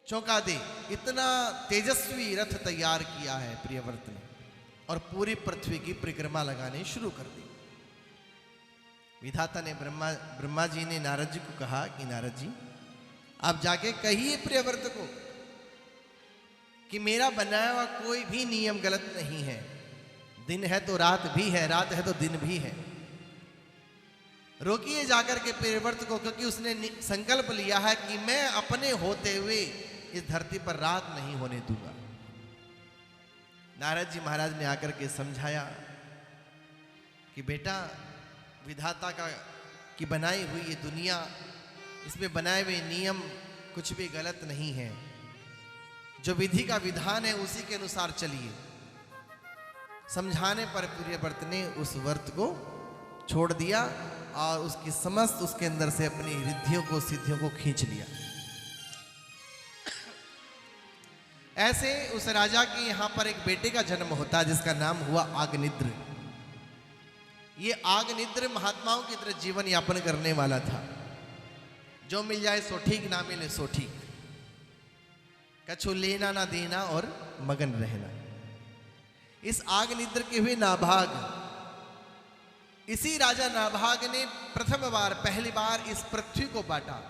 चौंका दे, इतना तेजस्वी रथ तैयार किया है प्रियव्रत ने और पूरी पृथ्वी की परिक्रमा लगाने शुरू कर दी। विधाता ने ब्रह्मा जी ने नारद जी को कहा कि नारद जी आप जाके कहिए प्रियव्रत को कि मेरा बनाया हुआ कोई भी नियम गलत नहीं है। दिन है तो रात भी है, रात है तो दिन भी है। रोकिए जाकर के प्रियव्रत को, क्योंकि उसने संकल्प लिया है कि मैं अपने होते हुए इस धरती पर रात नहीं होने दूंगा। नारद जी महाराज ने आकर के समझाया कि बेटा, विधाता की बनाई हुई ये दुनिया, इसमें बनाए हुए नियम कुछ भी गलत नहीं है। जो विधि का विधान है उसी के अनुसार चलिए। समझाने पर प्रियव्रत ने उस व्रत को छोड़ दिया और उसकी समस्त उसके अंदर से अपनी रिद्धियों को, सिद्धियों को खींच लिया। ऐसे उस राजा के यहां पर एक बेटे का जन्म होता है जिसका नाम हुआ आग्निद्र। ये आग्निद्र महात्माओं की तरह जीवन यापन करने वाला था। जो मिल जाए सो ठीक, ना मिले सो ठीक, कछु लेना ना देना और मगन रहना। इस आग्निद्र के हुए नाभाग, इसी राजा नाभाग ने प्रथम बार, पहली बार इस पृथ्वी को बांटा,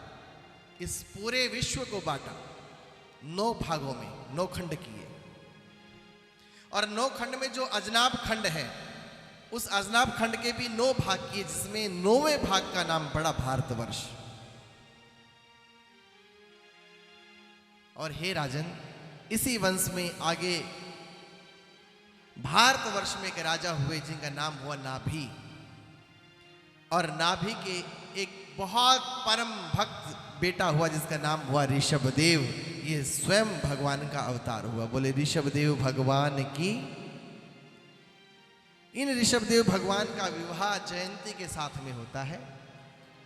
इस पूरे विश्व को बांटा 9 भागों में, 9 खंड किए। और 9 खंड में जो अजनाब खंड है, उस अजनाब खंड के भी 9 भाग किए, जिसमें 9वें भाग का नाम पड़ा भारतवर्ष। और हे राजन, इसी वंश में आगे भारतवर्ष में एक राजा हुए जिनका नाम हुआ नाभि। और नाभि के एक बहुत परम भक्त बेटा हुआ जिसका नाम हुआ ऋषभदेव। ये स्वयं भगवान का अवतार हुआ। बोले ऋषभदेव भगवान की। इन ऋषभदेव भगवान का विवाह जयंती के साथ में होता है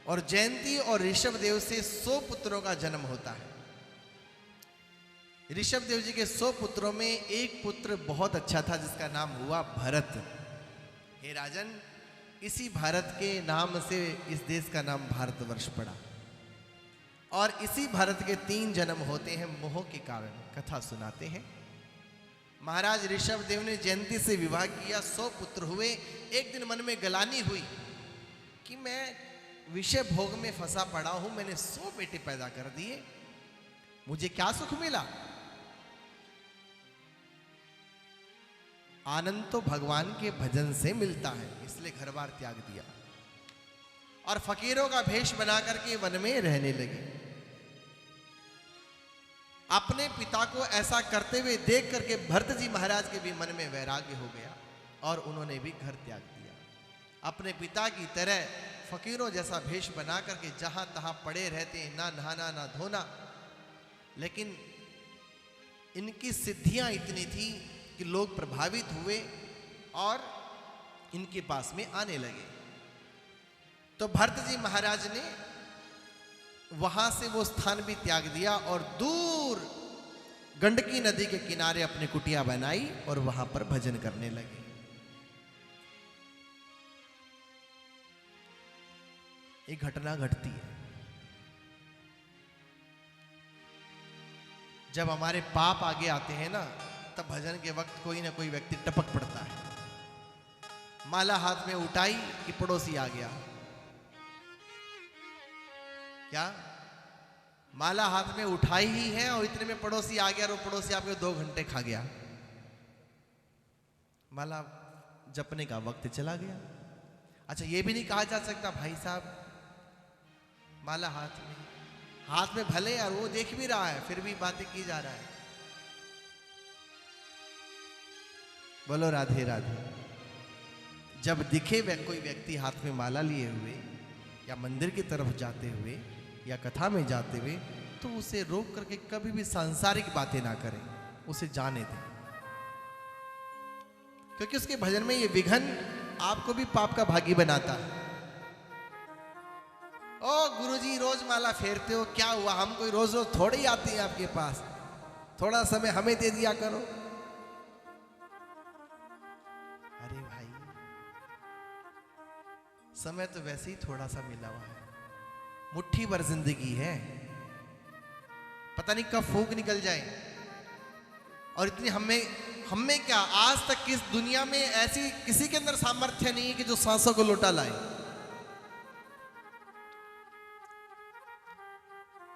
और जयंती और ऋषभदेव से 100 पुत्रों का जन्म होता है। ऋषभदेव जी के 100 पुत्रों में एक पुत्र बहुत अच्छा था जिसका नाम हुआ भरत। हे राजन, इसी भारत के नाम से इस देश का नाम भारतवर्ष पड़ा। और इसी भारत के 3 जन्म होते हैं मोह के कारण। कथा सुनाते हैं। महाराज ऋषभदेव ने जयंती से विवाह किया, 100 पुत्र हुए। एक दिन मन में गलानी हुई कि मैं विषय भोग में फंसा पड़ा हूं, मैंने 100 बेटे पैदा कर दिए, मुझे क्या सुख मिला? आनंद तो भगवान के भजन से मिलता है, इसलिए घर बार त्याग दिया और फकीरों का भेष बना करके वन में रहने लगे। अपने पिता को ऐसा करते हुए देख करके भरत जी महाराज के भी मन में वैराग्य हो गया और उन्होंने भी घर त्याग दिया। अपने पिता की तरह फकीरों जैसा भेष बना करके जहां तहां पड़े रहते, ना नहाना ना धोना। लेकिन इनकी सिद्धियां इतनी थी कि लोग प्रभावित हुए और इनके पास में आने लगे। तो भरत जी महाराज ने वहां से वो स्थान भी त्याग दिया और दूर गंडकी नदी के किनारे अपनी कुटिया बनाई और वहां पर भजन करने लगे। एक घटना घटती है। जब हमारे पाप आगे आते हैं ना, तब भजन के वक्त कोई ना कोई व्यक्ति टपक पड़ता है। माला हाथ में उठाई कि पड़ोसी आ गया। क्या माला हाथ में उठाई ही है और इतने में पड़ोसी आ गया और वो पड़ोसी आपके 2 घंटे खा गया। माला जपने का वक्त चला गया। अच्छा, ये भी नहीं कहा जा सकता भाई साहब माला हाथ में भले यार वो देख भी रहा है फिर भी बातें की जा रहा है। बोलो राधे राधे। जब दिखे कोई व्यक्ति हाथ में माला लिए हुए या मंदिर की तरफ जाते हुए या कथा में जाते हुए, तो उसे रोक करके कभी भी सांसारिक बातें ना करें, उसे जाने दें। क्योंकि उसके भजन में ये विघन आपको भी पाप का भागी बनाता है। ओ गुरुजी रोज माला फेरते हो, क्या हुआ? हम कोई रोज रोज थोड़ी ही आती है आपके पास, थोड़ा समय हमें दे दिया करो। अरे भाई, समय तो वैसे ही थोड़ा सा मिला हुआ है, मुट्ठी भर जिंदगी है। पता नहीं कब फूंक निकल जाए। और इतनी हमें क्या, आज तक किस दुनिया में ऐसी किसी के अंदर सामर्थ्य नहीं है कि जो सांसों को लौटा लाए।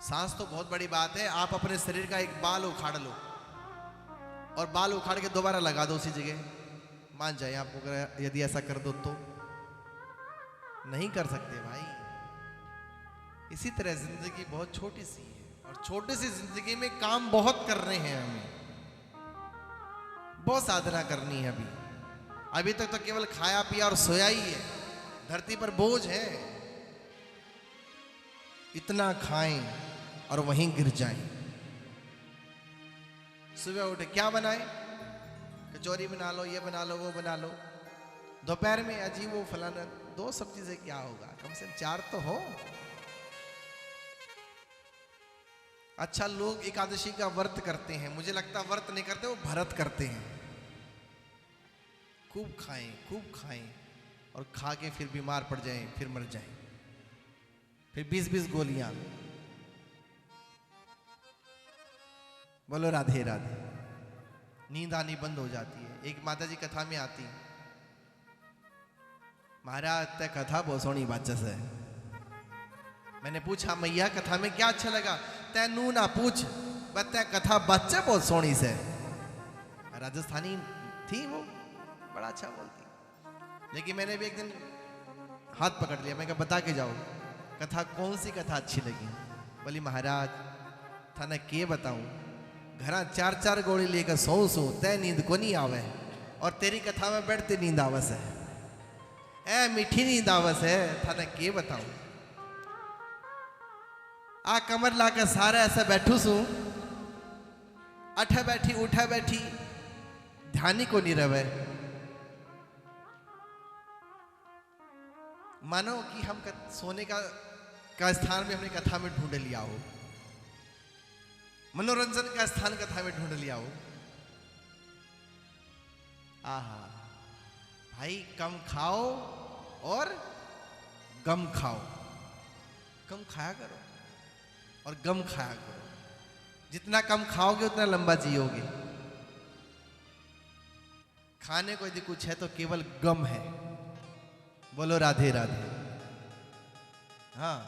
सांस तो बहुत बड़ी बात है। आप अपने शरीर का एक बाल उखाड़ लो और बाल उखाड़ के दोबारा लगा दो उसी जगह, मान जाए आप अगर यदि ऐसा कर दो तो। नहीं कर सकते भाई। इसी तरह जिंदगी बहुत छोटी सी है और छोटी सी जिंदगी में काम बहुत कर रहे हैं। हमें बहुत साधना करनी है। अभी तक तो केवल खाया पिया और सोया ही है। धरती पर बोझ है, इतना खाएं और वहीं गिर जाएं। सुबह उठे क्या बनाए, कचौरी बना लो, ये बना लो, वो बना लो। दोपहर में अजीब वो फलाना, 2 सब्जी से क्या होगा, कम से कम 4 तो हो। अच्छा, लोग एकादशी का व्रत करते हैं, मुझे लगता है व्रत नहीं करते, वो व्रत करते हैं। खूब खाएं और खा के फिर बीमार पड़ जाएं, फिर मर जाएं, फिर 20-20 गोलियां। बोलो राधे राधे। नींद आनी बंद हो जाती है। एक माता जी कथा में आती, महाराज तय कथा बहुत सोनी बाचस है। मैंने पूछा मैया कथा में क्या अच्छा लगा? तय नू ना पूछ, बता कथा बच्चे बहुत सोनी से। राजस्थानी थी वो, बड़ा अच्छा बोलती। लेकिन मैंने भी एक दिन हाथ पकड़ लिया, मैं कहा बता के जाओ कथा, कौन सी कथा अच्छी लगी? बोली महाराज थाने के बताऊं, घरा 4-4 गोली लेकर सो तय नींद को नहीं आवे और तेरी कथा में बैठते नींद आवस है। ए मीठी नींद आवस है, थाने के बताऊं। आ कमर लाकर सारा ऐसा बैठू सू, अठा बैठी उठा बैठी, ध्यान ही को नहीं रहे। मानो कि हम सोने का स्थान में हमने कथा में ढूंढ लिया हो, मनोरंजन का स्थान कथा में ढूंढ लिया हो। आहा भाई, कम खाओ और गम खाओ। कम खाया करो और गम खाया करो। जितना कम खाओगे उतना लंबा जियोगे। खाने को यदि कुछ है तो केवल गम है। बोलो राधे राधे। हाँ,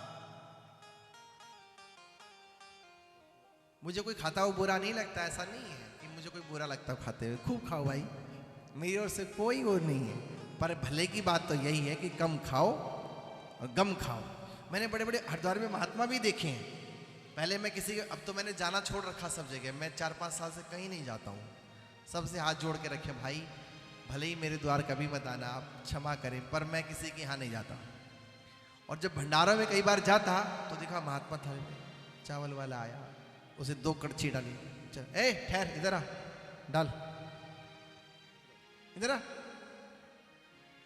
मुझे कोई खाता हुआ बुरा नहीं लगता, ऐसा नहीं है कि मुझे कोई बुरा लगता खाते हुए। खूब खाओ भाई, मेरी ओर से कोई वो नहीं है, पर भले की बात तो यही है कि कम खाओ और गम खाओ। मैंने बड़े बड़े हरिद्वार में महात्मा भी देखे हैं। पहले मैं किसी, अब तो मैंने जाना छोड़ रखा सब जगह। मैं 4-5 साल से कहीं नहीं जाता हूँ। सबसे हाथ जोड़ के रखे, भाई भले ही मेरे द्वार कभी मत आना, आप क्षमा करें, पर मैं किसी के यहाँ नहीं जाता। और जब भंडारों में कई बार जाता तो देखा महात्मा थाली में चावल वाला आया, उसे 2 कड़छी डाली। ए ठहर, इधर आ, डाल, इधर आ।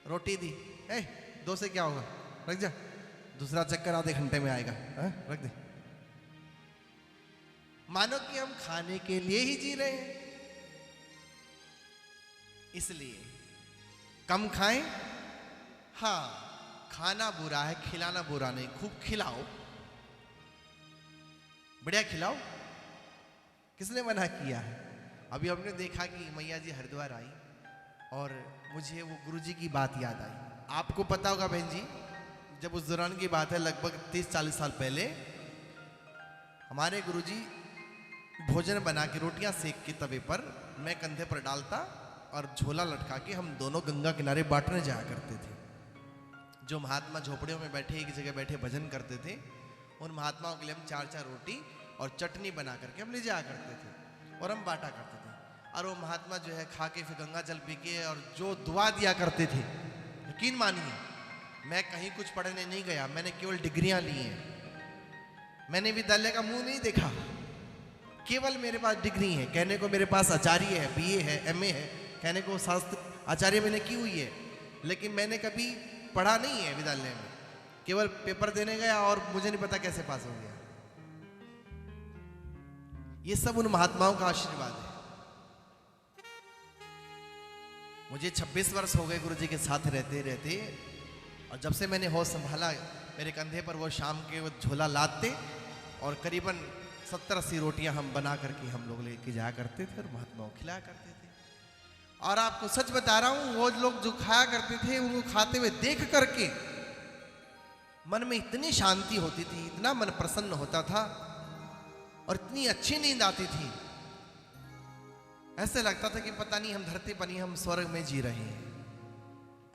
रोटी दी, ए 2 से क्या होगा, रख जा। दूसरा चक्कर आधे घंटे में आएगा, रख दे। मानो कि हम खाने के लिए ही जी रहे हैं। इसलिए कम खाएं। हाँ, खाना बुरा है, खिलाना बुरा नहीं। खूब खिलाओ, बढ़िया खिलाओ। किसने मना किया है? अभी हमने देखा कि मैया जी हरिद्वार आई और मुझे वो गुरुजी की बात याद आई। आपको पता होगा बहन जी, जब उस दौरान की बात है, लगभग 30-40 साल पहले, हमारे गुरुजी भोजन बना के रोटियां सेक के तवे पर मैं कंधे पर डालता और झोला लटका के हम दोनों गंगा किनारे बांटने जाया करते थे। जो महात्मा झोपड़ियों में बैठे एक जगह बैठे भजन करते थे, उन महात्माओं के लिए हम 4-4 रोटी और चटनी बना करके हम ले जाया करते थे और हम बांटा करते थे। और वो महात्मा जो है खा के फिर गंगा जल पी के और जो दुआ दिया करते थे, यकीन मानिए मैं कहीं कुछ पढ़ने नहीं गया, मैंने केवल डिग्रियां ली हैं। मैंने विद्यालय का मुंह नहीं देखा, केवल मेरे पास डिग्री है। कहने को मेरे पास आचार्य है, बीए है, एमए है, कहने को शास्त्र आचार्य मैंने की हुई है, लेकिन मैंने कभी पढ़ा नहीं है विद्यालय में। केवल पेपर देने गया और मुझे नहीं पता कैसे पास हो गया। ये सब उन महात्माओं का आशीर्वाद है। मुझे 26 वर्ष हो गए गुरुजी के साथ रहते रहते, और जब से मैंने होश संभाला, मेरे कंधे पर वो शाम के वो झोला लादते और करीबन 70-80 रोटियां हम बना करके हम लोग लेके जाया करते थे और महात्माओं को खिलाया करते थे। और आपको सच बता रहा हूं, वो लोग जो खाया करते थे उनको खाते हुए देख करके मन में इतनी शांति होती थी, इतना मन प्रसन्न होता था और इतनी अच्छी नींद आती थी। ऐसे लगता था कि पता नहीं हम धरती पर नहीं, हम स्वर्ग में जी रहे हैं।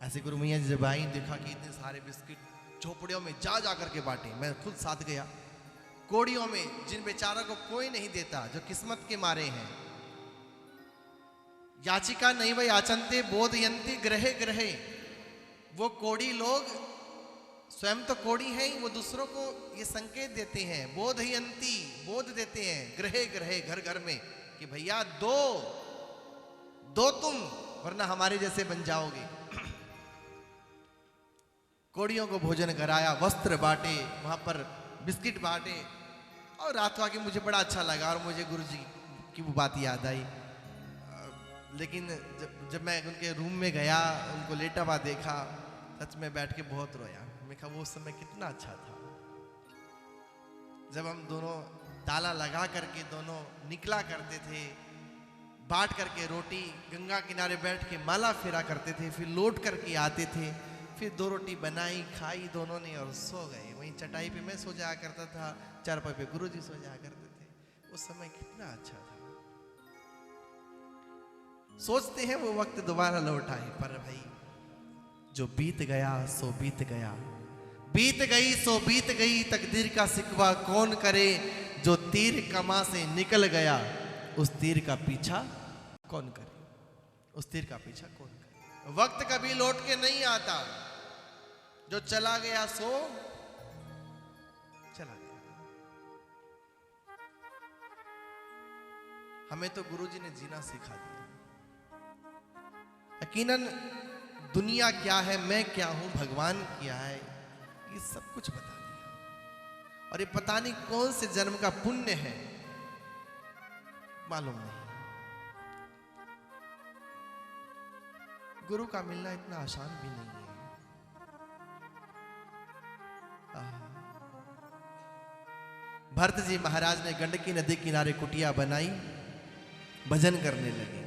ऐसे गुरु मैया जी जब आई, देखा कि इतने सारे बिस्किट झोपड़ियों में जा जा करके बांटे। मैं खुद साथ गया, कोड़ियों में, जिन बेचारों को कोई नहीं देता, जो किस्मत के मारे हैं। याचिका नहीं वह याचनते बोधयंती ग्रहे ग्रहे। वो कोड़ी लोग स्वयं तो कोड़ी हैं, वो दूसरों को ये संकेत देते हैं, बोधयंती, बोध देते हैं, ग्रहे ग्रहे, घर घर में, कि भैया दो दो तुम, वरना हमारे जैसे बन जाओगे। कोड़ियों को भोजन कराया, वस्त्र बांटे, वहां पर बिस्किट बांटे। और रात को आके मुझे बड़ा अच्छा लगा और मुझे गुरुजी की वो बात याद आई। लेकिन जब मैं उनके रूम में गया, उनको लेटा हुआ देखा, सच में बैठ के बहुत रोया। मैं कहा वो समय कितना अच्छा था, जब हम दोनों ताला लगा करके दोनों निकला करते थे, बांट करके रोटी, गंगा किनारे बैठ के माला फेरा करते थे, फिर लौट करके आते थे, फिर 2 रोटी बनाई, खाई दोनों ने और सो गए। वहीं चटाई पे मैं सो जाया करता था, चारपाई पे गुरुजी सो जाया करते थे। उस समय कितना अच्छा था। सोचते हैं वो वक्त दोबारा लौट आए, पर भाई जो बीत गया सो बीत गया, बीत गई सो बीत गई, तकदीर का सिकवा कौन करे। जो तीर कमा से निकल गया, उस तीर का पीछा कौन करे, उस तीर का पीछा कौन करे। वक्त कभी लौट के नहीं आता, जो चला गया सो चला गया। हमें तो गुरुजी ने जीना सिखा दिया। यकीनन दुनिया क्या है, मैं क्या हूं, भगवान क्या है, ये सब कुछ बता दिया। और ये पता नहीं कौन से जन्म का पुण्य है, मालूम नहीं। गुरु का मिलना इतना आसान भी नहीं है। भरत जी महाराज ने गंडकी नदी किनारे कुटिया बनाई, भजन करने लगे।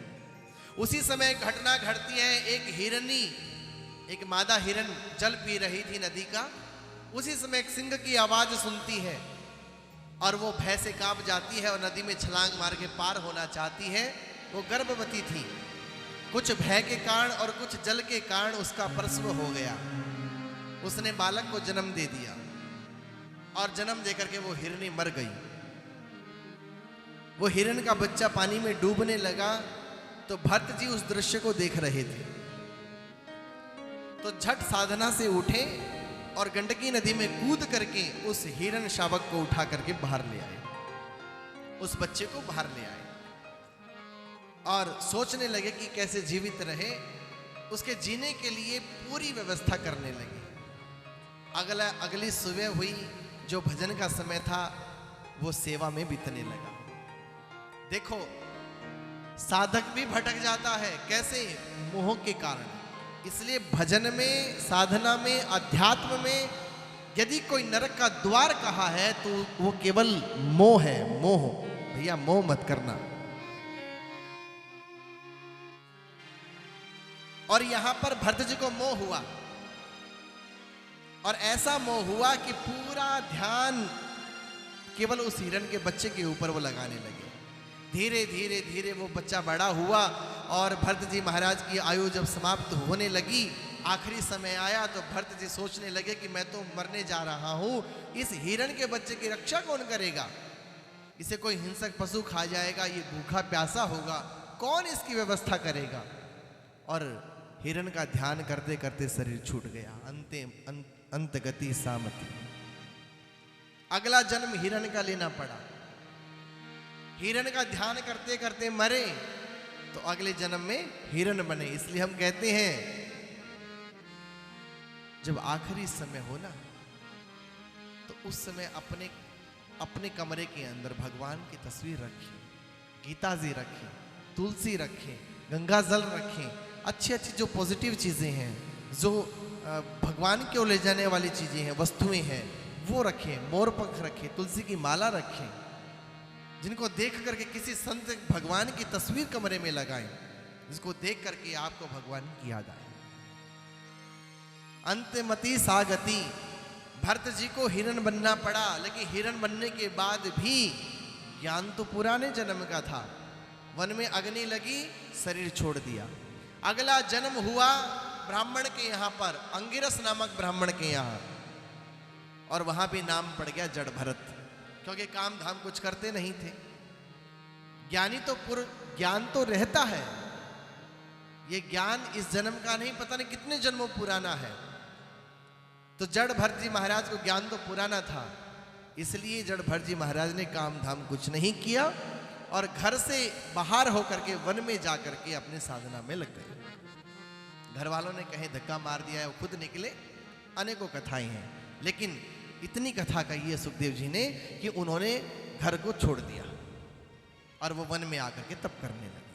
उसी समय घटना घटती है, एक हिरनी, एक मादा हिरन जल पी रही थी नदी का। उसी समय एक सिंह की आवाज सुनती है और वो भय से कांप जाती है और नदी में छलांग मार के पार होना चाहती है। वो गर्भवती थी, कुछ भय के कारण और कुछ जल के कारण उसका प्रसव हो गया। उसने बालक को जन्म दे दिया और जन्म देकर के वो हिरनी मर गई। वो हिरन का बच्चा पानी में डूबने लगा तो भरत जी उस दृश्य को देख रहे थे, तो झट साधना से उठे और गंडकी नदी में कूद करके उस हिरन शावक को उठा करके बाहर ले आए, उस बच्चे को बाहर ले आए और सोचने लगे कि कैसे जीवित रहे। उसके जीने के लिए पूरी व्यवस्था करने लगे। अगली सुबह हुई, जो भजन का समय था वो सेवा में बीतने लगा। देखो, साधक भी भटक जाता है, कैसे? मोह के कारण। इसलिए भजन में, साधना में, अध्यात्म में यदि कोई नरक का द्वार कहा है तो वो केवल मोह है। मोह, भैया मोह मत करना। और यहां पर भरत जी को मोह हुआ और ऐसा मोह हुआ कि पूरा ध्यान केवल उस हिरण के बच्चे के ऊपर वो लगाने लगे। धीरे धीरे धीरे वो बच्चा बड़ा हुआ और भरत जी महाराज की आयु जब समाप्त होने लगी, आखिरी समय आया, तो भरत जी सोचने लगे कि मैं तो मरने जा रहा हूं, इस हिरण के बच्चे की रक्षा कौन करेगा? इसे कोई हिंसक पशु खा जाएगा, ये भूखा प्यासा होगा, कौन इसकी व्यवस्था करेगा? और हिरण का ध्यान करते करते शरीर छूट गया। अंत गति सामति। अगला जन्म हिरण का लेना पड़ा। हिरण का ध्यान करते करते मरे तो अगले जन्म में हिरण बने। इसलिए हम कहते हैं जब आखिरी समय हो ना, तो उस समय अपने कमरे के अंदर भगवान की तस्वीर रखें, गीता जी रखें, तुलसी रखें, गंगा जल रखें, अच्छी अच्छी जो पॉजिटिव चीजें हैं, जो भगवान की ओर ले जाने वाली चीजें हैं, वस्तुएं हैं, वो रखें, मोर पंख रखें, तुलसी की माला रखें। जिनको देख करके किसी संत भगवान की तस्वीर कमरे में लगाएं, जिसको देख करके आपको भगवान की याद आए। अंतमति सागति, भरत जी को हिरण बनना पड़ा, लेकिन हिरण बनने के बाद भी ज्ञान तो पुराने जन्म का था। वन में अग्नि लगी, शरीर छोड़ दिया। अगला जन्म हुआ ब्राह्मण के यहां पर, अंगिरस नामक ब्राह्मण के यहां, और वहां भी नाम पड़ गया जड़ भरत, क्योंकि काम धाम कुछ करते नहीं थे। ज्ञानी तो ज्ञान तो रहता है, ये ज्ञान इस जन्म का नहीं, पता नहीं कितने जन्मों पुराना है। तो जड़ भरत जी महाराज को ज्ञान तो पुराना था, इसलिए जड़ भरत जी महाराज ने काम धाम कुछ नहीं किया और घर से बाहर होकर के वन में जाकर के अपने साधना में लग गए। घर वालों ने कहीं धक्का मार दिया है, वो खुद निकले। अनेकों कथाएं हैं, लेकिन इतनी कथा कही है सुखदेव जी ने कि उन्होंने घर को छोड़ दिया और वो वन में आकर के तप करने लगे।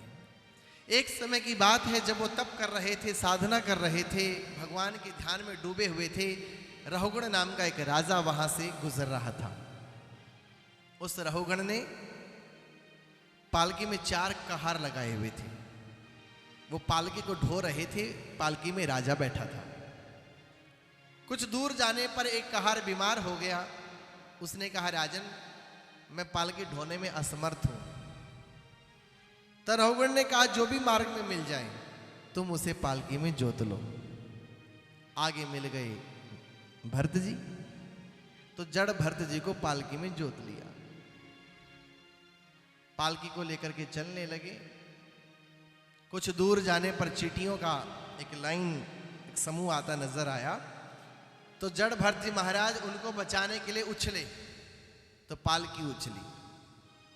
एक समय की बात है, जब वो तप कर रहे थे, साधना कर रहे थे, भगवान के ध्यान में डूबे हुए थे, रहुगण नाम का एक राजा वहां से गुजर रहा था। उस रहुगण ने पालकी में 4 कहार लगाए हुए थे। वो पालकी को ढो रहे थे, पालकी में राजा बैठा था। कुछ दूर जाने पर एक कहार बीमार हो गया। उसने कहा, राजन मैं पालकी ढोने में असमर्थ हूं। तो रहुगण ने कहा, जो भी मार्ग में मिल जाए तुम उसे पालकी में जोत लो। आगे मिल गए भरत जी, तो जड़ भरत जी को पालकी में जोत लिया। पालकी को लेकर के चलने लगे। कुछ दूर जाने पर चींटियों का एक लाइन, एक समूह आता नजर आया। तो जड़ भरत जी महाराज उनको बचाने के लिए उछले, तो पालकी उछली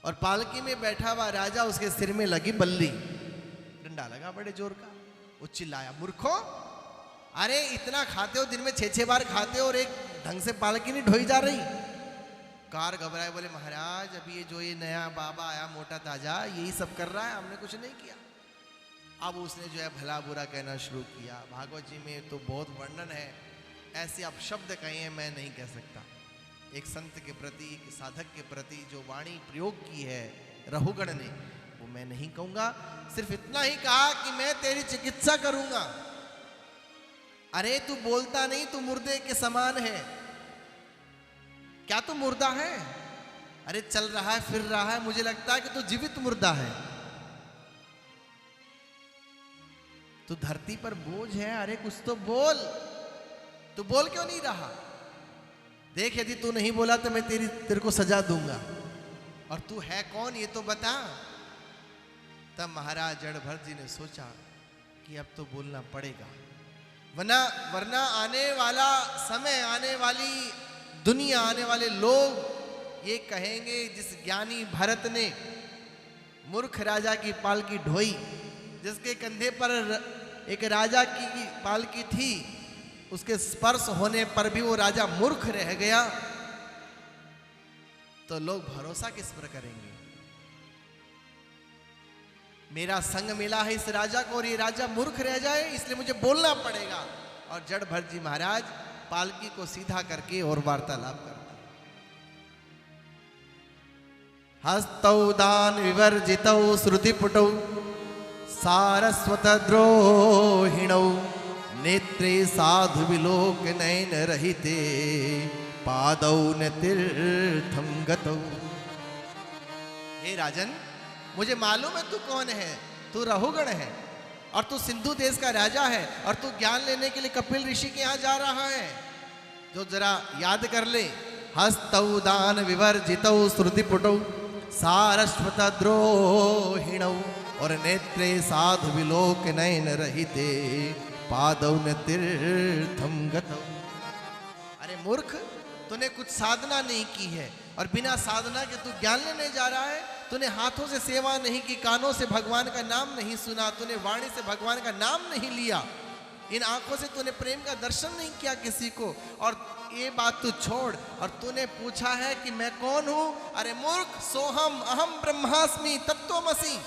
और पालकी में बैठा हुआ राजा, उसके सिर में लगी बल्ली, डंडा लगा बड़े जोर का। वो चिल्लाया, मूर्खो, अरे इतना खाते हो, दिन में 6-6 बार खाते हो और एक ढंग से पालकी नहीं ढोई जा रही। कार घबराए, बोले महाराज अभी ये जो ये नया बाबा आया मोटा ताजा, यही सब कर रहा है, हमने कुछ नहीं किया। अब उसने जो है भला बुरा कहना शुरू किया। भागवत जी में तो बहुत वर्णन है, ऐसे आप शब्द कहे हैं मैं नहीं कह सकता। एक संत के प्रति, एक साधक के प्रति जो वाणी प्रयोग की है रहुगण ने, वो मैं नहीं कहूंगा। सिर्फ इतना ही कहा कि मैं तेरी चिकित्सा करूंगा। अरे तू बोलता नहीं, तू मुर्दे के समान है। क्या तू मुर्दा है? अरे चल रहा है, फिर रहा है, मुझे लगता है कि तू जीवित मुर्दा है। तू धरती पर बोझ है, अरे कुछ तो बोल। तू बोल क्यों नहीं रहा? देख, यदि तू नहीं बोला तो मैं तेरे को सजा दूंगा, और तू है कौन ये तो बता। तब महाराज जड़ भरत जी ने सोचा कि अब तो बोलना पड़ेगा, वरना आने वाला समय, आने वाली दुनिया, आने वाले लोग ये कहेंगे, जिस ज्ञानी भरत ने मूर्ख राजा की पालकी ढोई, जिसके कंधे पर एक राजा की पालकी थी, उसके स्पर्श होने पर भी वो राजा मूर्ख रह गया, तो लोग भरोसा किस पर करेंगे? मेरा संग मिला है इस राजा को और ये राजा मूर्ख रह जाए, इसलिए मुझे बोलना पड़ेगा। और जड़ भरत जी महाराज पालकी को सीधा करके और वार्तालाप करते। हस्तौ दान विवर्जितौ श्रुतिपुटौ सारस्वत द्रोहिणौ नेत्रे साधु विलोक नयन रहिते पादौ न तीर्थम गतौ। हे राजन, मुझे मालूम है तू कौन है। तू रहुगण है और तू सिंधु देश का राजा है, और तू ज्ञान लेने के लिए कपिल ऋषि के यहाँ जा रहा है। जो जरा याद कर ले, हस्तौ दान विवर्जितौ श्रुतिपुटौ सारस्वत द्रोहिणौ और नेत्रे साधु विलोक नयन रहिते पादौ न तीर्थम गतौ। अरे मूर्ख, तूने कुछ साधना नहीं की है और बिना साधना के तू ज्ञान लेने जा रहा है। तूने हाथों से सेवा नहीं की, कानों से भगवान का नाम नहीं सुना, तूने वाणी से भगवान का नाम नहीं लिया, इन आंखों से तूने प्रेम का दर्शन नहीं किया किसी को। और ये बात तू छोड़, और तूने पूछा है कि मैं कौन हूं। अरे मूर्ख, सोहम अहम ब्रह्मास्मि तत्त्वमसि,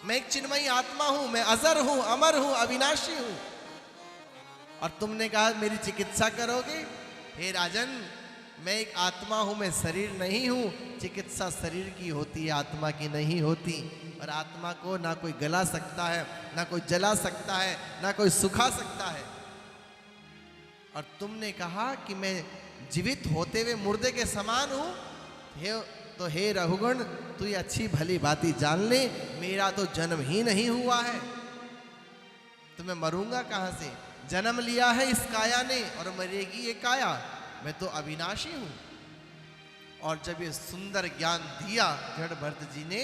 मैं एक चिन्मयी आत्मा हूं, मैं अजर हूं, अमर हूं, अविनाशी हूं। और तुमने कहा मेरी चिकित्सा करोगे। हे राजन, मैं एक आत्मा हूं, मैं शरीर नहीं हूं। चिकित्सा शरीर की होती है, आत्मा की नहीं होती। और आत्मा को ना कोई गला सकता है, ना कोई जला सकता है, ना कोई सुखा सकता है। और तुमने कहा कि मैं जीवित होते हुए मुर्दे के समान हूं। हे रघुगण, तू ये अच्छी भली बाती जान ले, मेरा तो जन्म ही नहीं हुआ है, तो मैं मरूंगा कहां से? जन्म लिया है इस काया ने और मरेगी ये काया, मैं तो अविनाशी हूं। और जब ये सुंदर ज्ञान दिया जड़ भरत जी ने,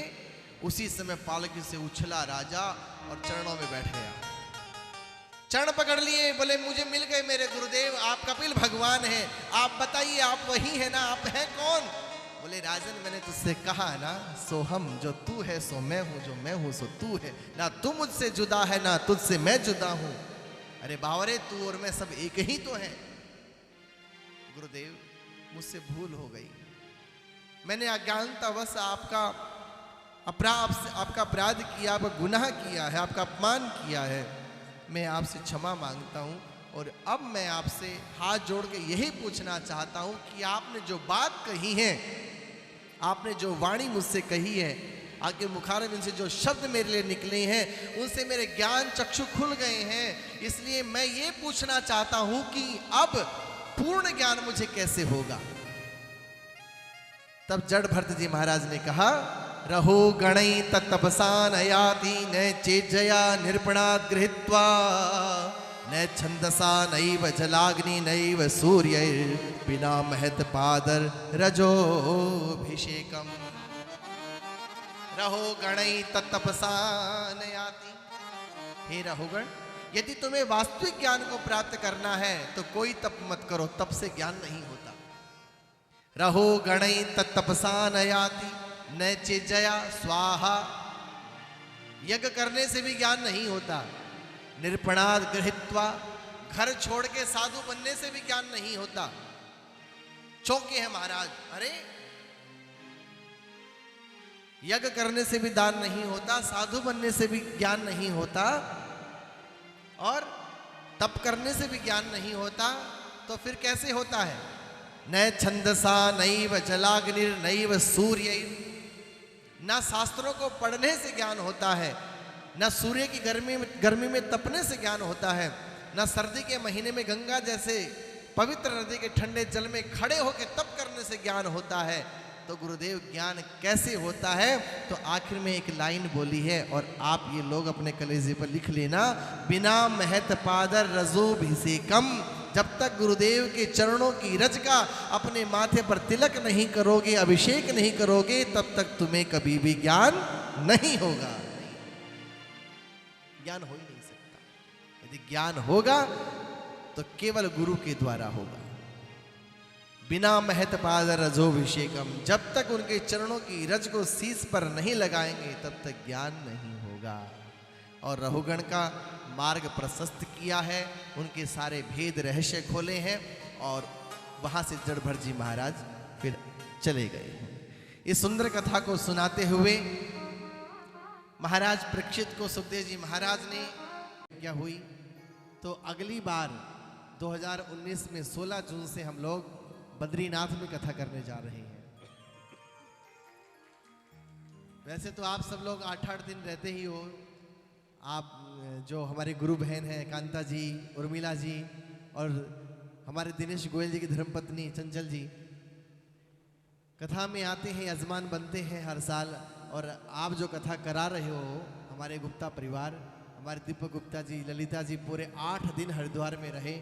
उसी समय पालकी से उछला राजा और चरणों में बैठ गया। चरण पकड़ लिए, बोले मुझे मिल गए मेरे गुरुदेव, आप कपिल भगवान हैं, आप बताइए आप वही है ना, आप हैं कौन? बोले राजन, मैंने तुझसे कहा ना, सो हम, जो तू है सो मैं हूं, जो मैं हूं सो तू है, ना तू मुझसे जुदा है ना तुझसे मैं जुदा हूं। अरे बावरे, तू और मैं सब एक ही तो हैं। गुरुदेव, मुझसे भूल हो गई, मैंने अज्ञानतावश आपका अपराध किया, आपका गुनाह किया है, आपका अपमान किया है। मैं आपसे क्षमा मांगता हूं। और अब मैं आपसे हाथ जोड़ के यही पूछना चाहता हूं कि आपने जो बात कही है, आपने जो वाणी मुझसे कही है, आपके मुखारविंद से जो शब्द मेरे लिए निकले हैं, उनसे मेरे ज्ञान चक्षु खुल गए हैं। इसलिए मैं ये पूछना चाहता हूं कि अब पूर्ण ज्ञान मुझे कैसे होगा? तब जड़ भरत जी महाराज ने कहा, रहो गणै तत्तपसा नयाति न चेज्जया निरपणात् गृहीत्वा न छंदसा नैव जलाग्नि नैव सूर्य बिना महत पादर रजोभिषेकम। रहो गणै तत्तपसा नयाति। हे रहोगण, यदि तुम्हें वास्तविक ज्ञान को प्राप्त करना है तो कोई तप मत करो, तप से ज्ञान नहीं होता। रहो गणै तत्तपसा नयाति न चेज्जया स्वाहा। यज्ञ करने से भी ज्ञान नहीं होता। निरपणात् गृहीत्वा, घर छोड़ के साधु बनने से भी ज्ञान नहीं होता। चौंके हैं महाराज, अरे यज्ञ करने से भी दान नहीं होता, साधु बनने से भी ज्ञान नहीं होता, और तप करने से भी ज्ञान नहीं होता, तो फिर कैसे होता है? न छंदसा नैव जलाग्निर नैव सूर्य। ना शास्त्रों को पढ़ने से ज्ञान होता है, ना सूर्य की गर्मी में तपने से ज्ञान होता है, ना सर्दी के महीने में गंगा जैसे पवित्र नदी के ठंडे जल में खड़े होकर तप करने से ज्ञान होता है। तो गुरुदेव, ज्ञान कैसे होता है? तो आखिर में एक लाइन बोली है, और आप ये लोग अपने कलेजे पर लिख लेना, बिना महत पादर रजोभिषेकम। जब तक गुरुदेव के चरणों की रज का अपने माथे पर तिलक नहीं करोगे, अभिषेक नहीं करोगे, तब तक तुम्हें कभी भी ज्ञान नहीं होगा। ज्ञान हो ही नहीं सकता। यदि ज्ञान होगा तो केवल गुरु के द्वारा होगा। बिना महत पादर रजोभिषेकम, जब तक उनके चरणों की रज को शीश पर नहीं लगाएंगे तब तक ज्ञान नहीं होगा। और रहुगण का मार्ग प्रशस्त किया है, उनके सारे भेद रहस्य खोले हैं, और वहां से जड़ भरत जी महाराज फिर चले गए। इस सुंदर कथा को सुनाते हुए महाराज परीक्षित को सुखदेव जी महाराज ने क्या हुई, तो अगली बार 2019 में 16 जून से हम लोग बद्रीनाथ में कथा करने जा रहे हैं। वैसे तो आप सब लोग 8-8 दिन रहते ही हो। आप जो हमारे गुरु बहन हैं कांता जी, उर्मिला जी, और हमारे दिनेश गोयल जी की धर्मपत्नी चंचल जी कथा में आते हैं, यजमान बनते हैं हर साल। और आप जो कथा करा रहे हो, हमारे गुप्ता परिवार, हमारे दीपक गुप्ता जी, ललिता जी पूरे 8 दिन हरिद्वार में रहे।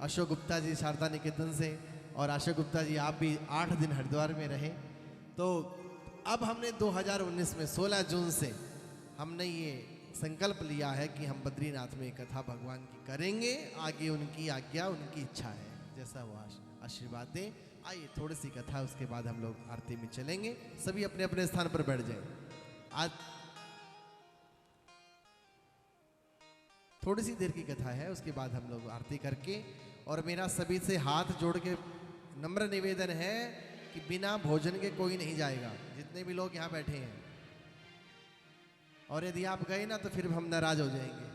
अशोक गुप्ता जी शारदा निकेतन से, और अशोक गुप्ता जी आप भी 8 दिन हरिद्वार में रहे। तो अब हमने 2019 में 16 जून से हमने ये संकल्प लिया है कि हम बद्रीनाथ में कथा भगवान की करेंगे। आगे उनकी आज्ञा, उनकी इच्छा है, जैसा वो आशीर्वाद दें। आइए थोड़ी सी कथा, उसके बाद हम लोग आरती में चलेंगे। सभी अपने अपने स्थान पर बैठ जाएं। आज थोड़ी सी देर की कथा है, उसके बाद हम लोग आरती करके, और मेरा सभी से हाथ जोड़ के नम्र निवेदन है कि बिना भोजन के कोई नहीं जाएगा, जितने भी लोग यहाँ बैठे हैं। और यदि आप गए ना तो फिर हम नाराज हो जाएंगे।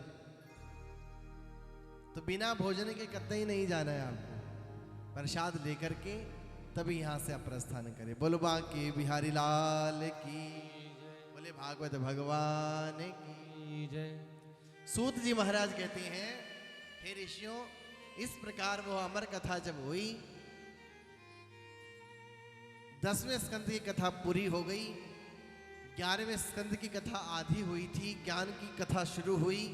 तो बिना भोजन के कतई नहीं जाना है आपको। प्रसाद लेकर के तभी यहाँ से अप्रस्थान करे। बोलो बांके बिहारी लाल की, बोले भागवत भगवान की जय। सूत जी महाराज कहते हैं, हे ऋषियों, इस प्रकार वो अमर कथा जब हुई, 10वें स्कंद की कथा पूरी हो गई, 11वें स्कंद की कथा आधी हुई थी, ज्ञान की कथा शुरू हुई,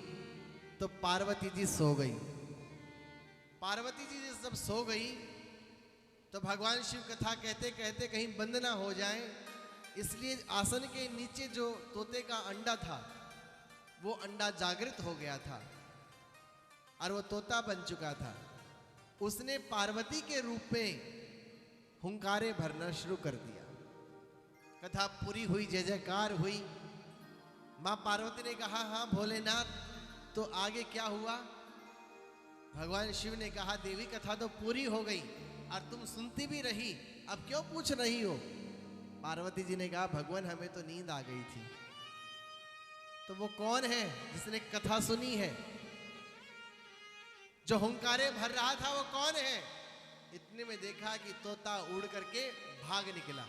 तो पार्वती जी सो गई। पार्वती जी जब सो गई तो भगवान शिव कथा कहते कहते कहीं बंद ना हो जाए, इसलिए आसन के नीचे जो तोते का अंडा था, वो अंडा जागृत हो गया था और वो तोता बन चुका था। उसने पार्वती के रूप में हुंकारे भरना शुरू कर दिया। कथा पूरी हुई, जय जयकार हुई। मां पार्वती ने कहा, हाँ भोलेनाथ, तो आगे क्या हुआ? भगवान शिव ने कहा, देवी कथा तो पूरी हो गई और तुम सुनती भी रही, अब क्यों पूछ रही हो? पार्वती जी ने कहा, भगवान हमें तो नींद आ गई थी। तो वो कौन है जिसने कथा सुनी है? जो हुंकारे भर रहा था वो कौन है? इतने में देखा कि तोता उड़ करके भाग निकला।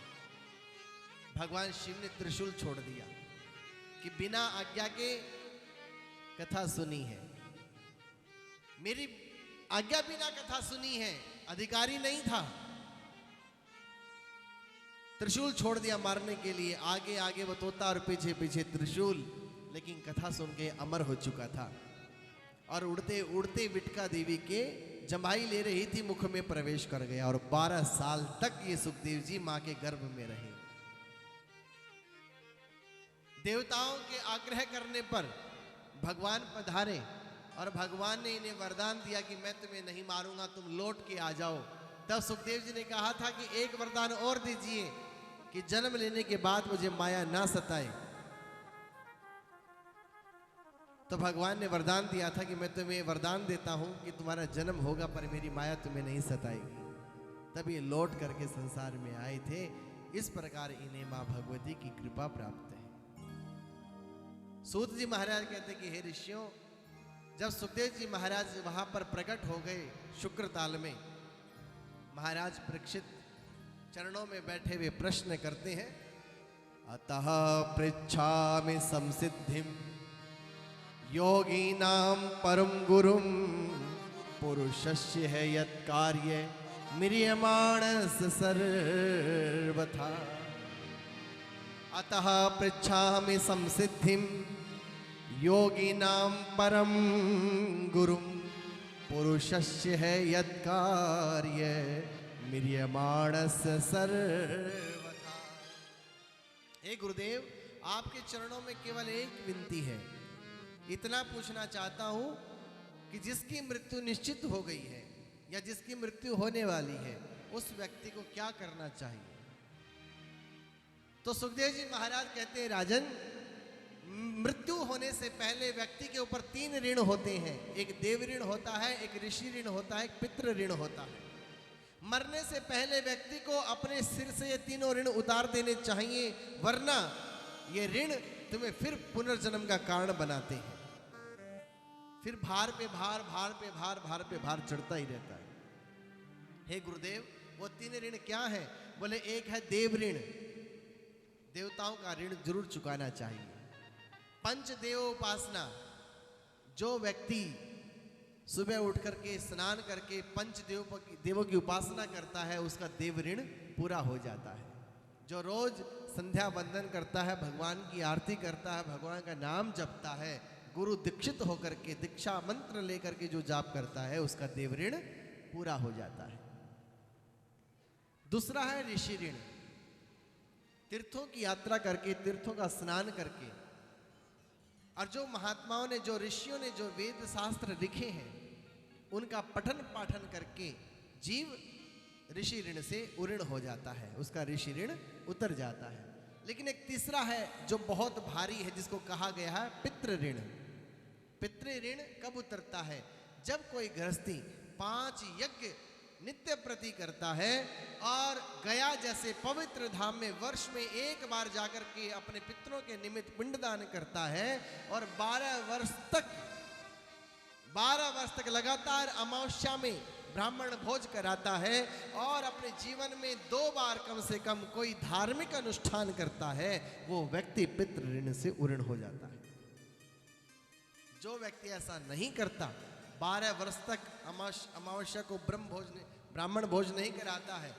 भगवान शिव ने त्रिशूल छोड़ दिया कि बिना आज्ञा के कथा सुनी है, मेरी आज्ञा बिना कथा सुनी है, अधिकारी नहीं था। त्रिशूल छोड़ दिया मारने के लिए, आगे आगे वो तोता और पीछे पीछे त्रिशूल, लेकिन कथा सुन के अमर हो चुका था। और उड़ते उड़ते विटका देवी के जम्भाई ले रही थी, मुख में प्रवेश कर गया और 12 साल तक ये सुखदेव जी मां के गर्भ में रहे। देवताओं के आग्रह करने पर भगवान पधारे और भगवान ने इन्हें वरदान दिया कि मैं तुम्हें नहीं मारूंगा, तुम लौट के आ जाओ। तब सुखदेव जी ने कहा था कि एक वरदान और दीजिए कि जन्म लेने के बाद मुझे माया ना सताए। तो भगवान ने वरदान दिया था कि मैं तुम्हें वरदान देता हूं कि तुम्हारा जन्म होगा पर मेरी माया तुम्हें नहीं सताएगी। तब ये लौट करके संसार में आए थे। इस प्रकार इन्हें मां भगवती की कृपा प्राप्त है। सूत जी महाराज कहते कि हे ऋषियों, जब सुखदेव जी महाराज वहां पर प्रकट हो गए शुक्रताल में, महाराज परीक्षित चरणों में बैठे हुए प्रश्न करते हैं, अतः पृच्छामि संसिद्धिम योगीनां परम गुरुम पुरुषस्य है यत् कार्य म्रियमाणस् सर्वथा। अतः पृच्छामि संसिद्धिम योगीनां परम गुरुम पुरुषस्य है यत् कार्य म्रियमाणस् सर्वथा। हे गुरुदेव, आपके चरणों में केवल एक विनती है, इतना पूछना चाहता हूं कि जिसकी मृत्यु निश्चित हो गई है या जिसकी मृत्यु होने वाली है, उस व्यक्ति को क्या करना चाहिए? तो सुखदेव जी महाराज कहते हैं, राजन, मृत्यु होने से पहले व्यक्ति के ऊपर 3 ऋण होते हैं। एक देव ऋण होता है, एक ऋषि ऋण होता है, एक पितृ ऋण होता है। मरने से पहले व्यक्ति को अपने सिर से ये तीनों ऋण उतार देने चाहिए, वरना ये ऋण तुम्हें फिर पुनर्जन्म का कारण बनाते हैं। फिर भार पे भार, भार पे भार, भार पे भार चढ़ता ही रहता है। हे गुरुदेव, वो 3 ऋण क्या है? बोले एक है देव ऋण, देवताओं का ऋण जरूर चुकाना चाहिए। पंचदेव उपासना, जो व्यक्ति सुबह उठ करके स्नान करके देवों की उपासना करता है, उसका देव ऋण पूरा हो जाता है। जो रोज संध्या वंदन करता है, भगवान की आरती करता है, भगवान का नाम जपता है, गुरु दीक्षित होकर के दीक्षा मंत्र लेकर के जो जाप करता है, उसका देव ऋण पूरा हो जाता है। दूसरा है ऋषि ऋण। तीर्थों की यात्रा करके, तीर्थों का स्नान करके, और जो महात्माओं ने, जो ऋषियों ने जो वेद शास्त्र लिखे हैं, उनका पठन पाठन करके जीव ऋषि ऋण से उऋण हो जाता है, उसका ऋषि ऋण उतर जाता है। लेकिन एक तीसरा है जो बहुत भारी है, जिसको कहा गया है पितृ ऋण। पितृ ऋण कब उतरता है? जब कोई गृहस्थी 5 यज्ञ नित्य प्रति करता है और गया जैसे पवित्र धाम में वर्ष में एक बार जाकर के अपने पितरों के निमित्त पिंडदान करता है और 12 वर्ष तक लगातार अमावस्या में ब्राह्मण भोज कराता है और अपने जीवन में 2 बार कम से कम कोई धार्मिक अनुष्ठान करता है, वो व्यक्ति पितृ ऋण से उऋण हो जाता है। जो व्यक्ति ऐसा नहीं करता, 12 वर्ष तक अमावस्या को ब्राह्मण भोज नहीं कराता है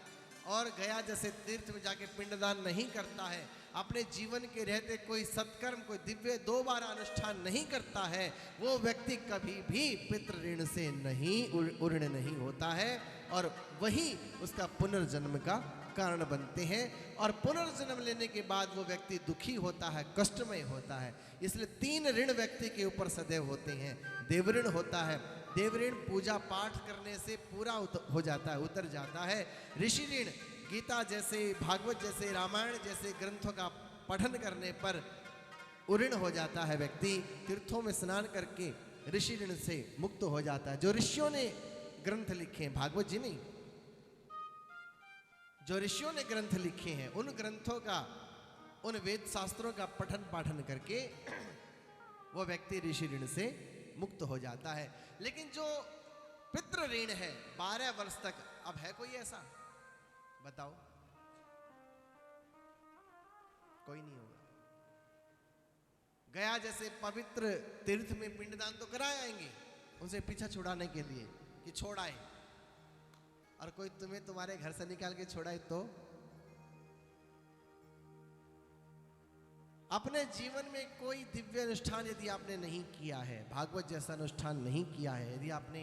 और गया जैसे तीर्थ में जाके पिंडदान नहीं करता है, अपने जीवन के रहते कोई सत्कर्म, कोई दिव्य 2 बार अनुष्ठान नहीं करता है, वो व्यक्ति कभी भी पितृ ऋण से नहीं उऋण नहीं होता है और वही उसका पुनर्जन्म का कारण बनते हैं। और पुनर्जन्म लेने के बाद वो व्यक्ति दुखी होता है, कष्टमय होता है। इसलिए 3 ऋण व्यक्ति के ऊपर सदैव होते हैं। देव ऋण होता है, देव ऋण पूजा पाठ करने से पूरा हो जाता है, उतर जाता है। ऋषि ऋण, गीता जैसे, भागवत जैसे, रामायण जैसे ग्रंथों का पठन करने पर उऋण हो जाता है व्यक्ति। तीर्थों में स्नान करके ऋषि ऋण से मुक्त हो जाता है। जो ऋषियों ने ग्रंथ लिखे हैं, भागवत जी नहीं, जो ऋषियों ने ग्रंथ लिखे हैं, उन ग्रंथों का, उन वेद शास्त्रों का पठन पाठन करके वो व्यक्ति ऋषि ऋण से मुक्त हो जाता है। लेकिन जो पितृ ऋण है 12 वर्ष तक, अब है कोई ऐसा? बताओ, कोई नहीं होगा। गया जैसे पवित्र तीर्थ में पिंडदान तो कराए आएंगे उनसे पीछा छुड़ाने के लिए कि छोड़ आए, और कोई तुम्हें तुम्हारे घर से निकाल के छोड़ाए तो अपने जीवन में कोई दिव्य अनुष्ठान यदि आपने नहीं किया है, भागवत जैसा अनुष्ठान नहीं किया है, यदि आपने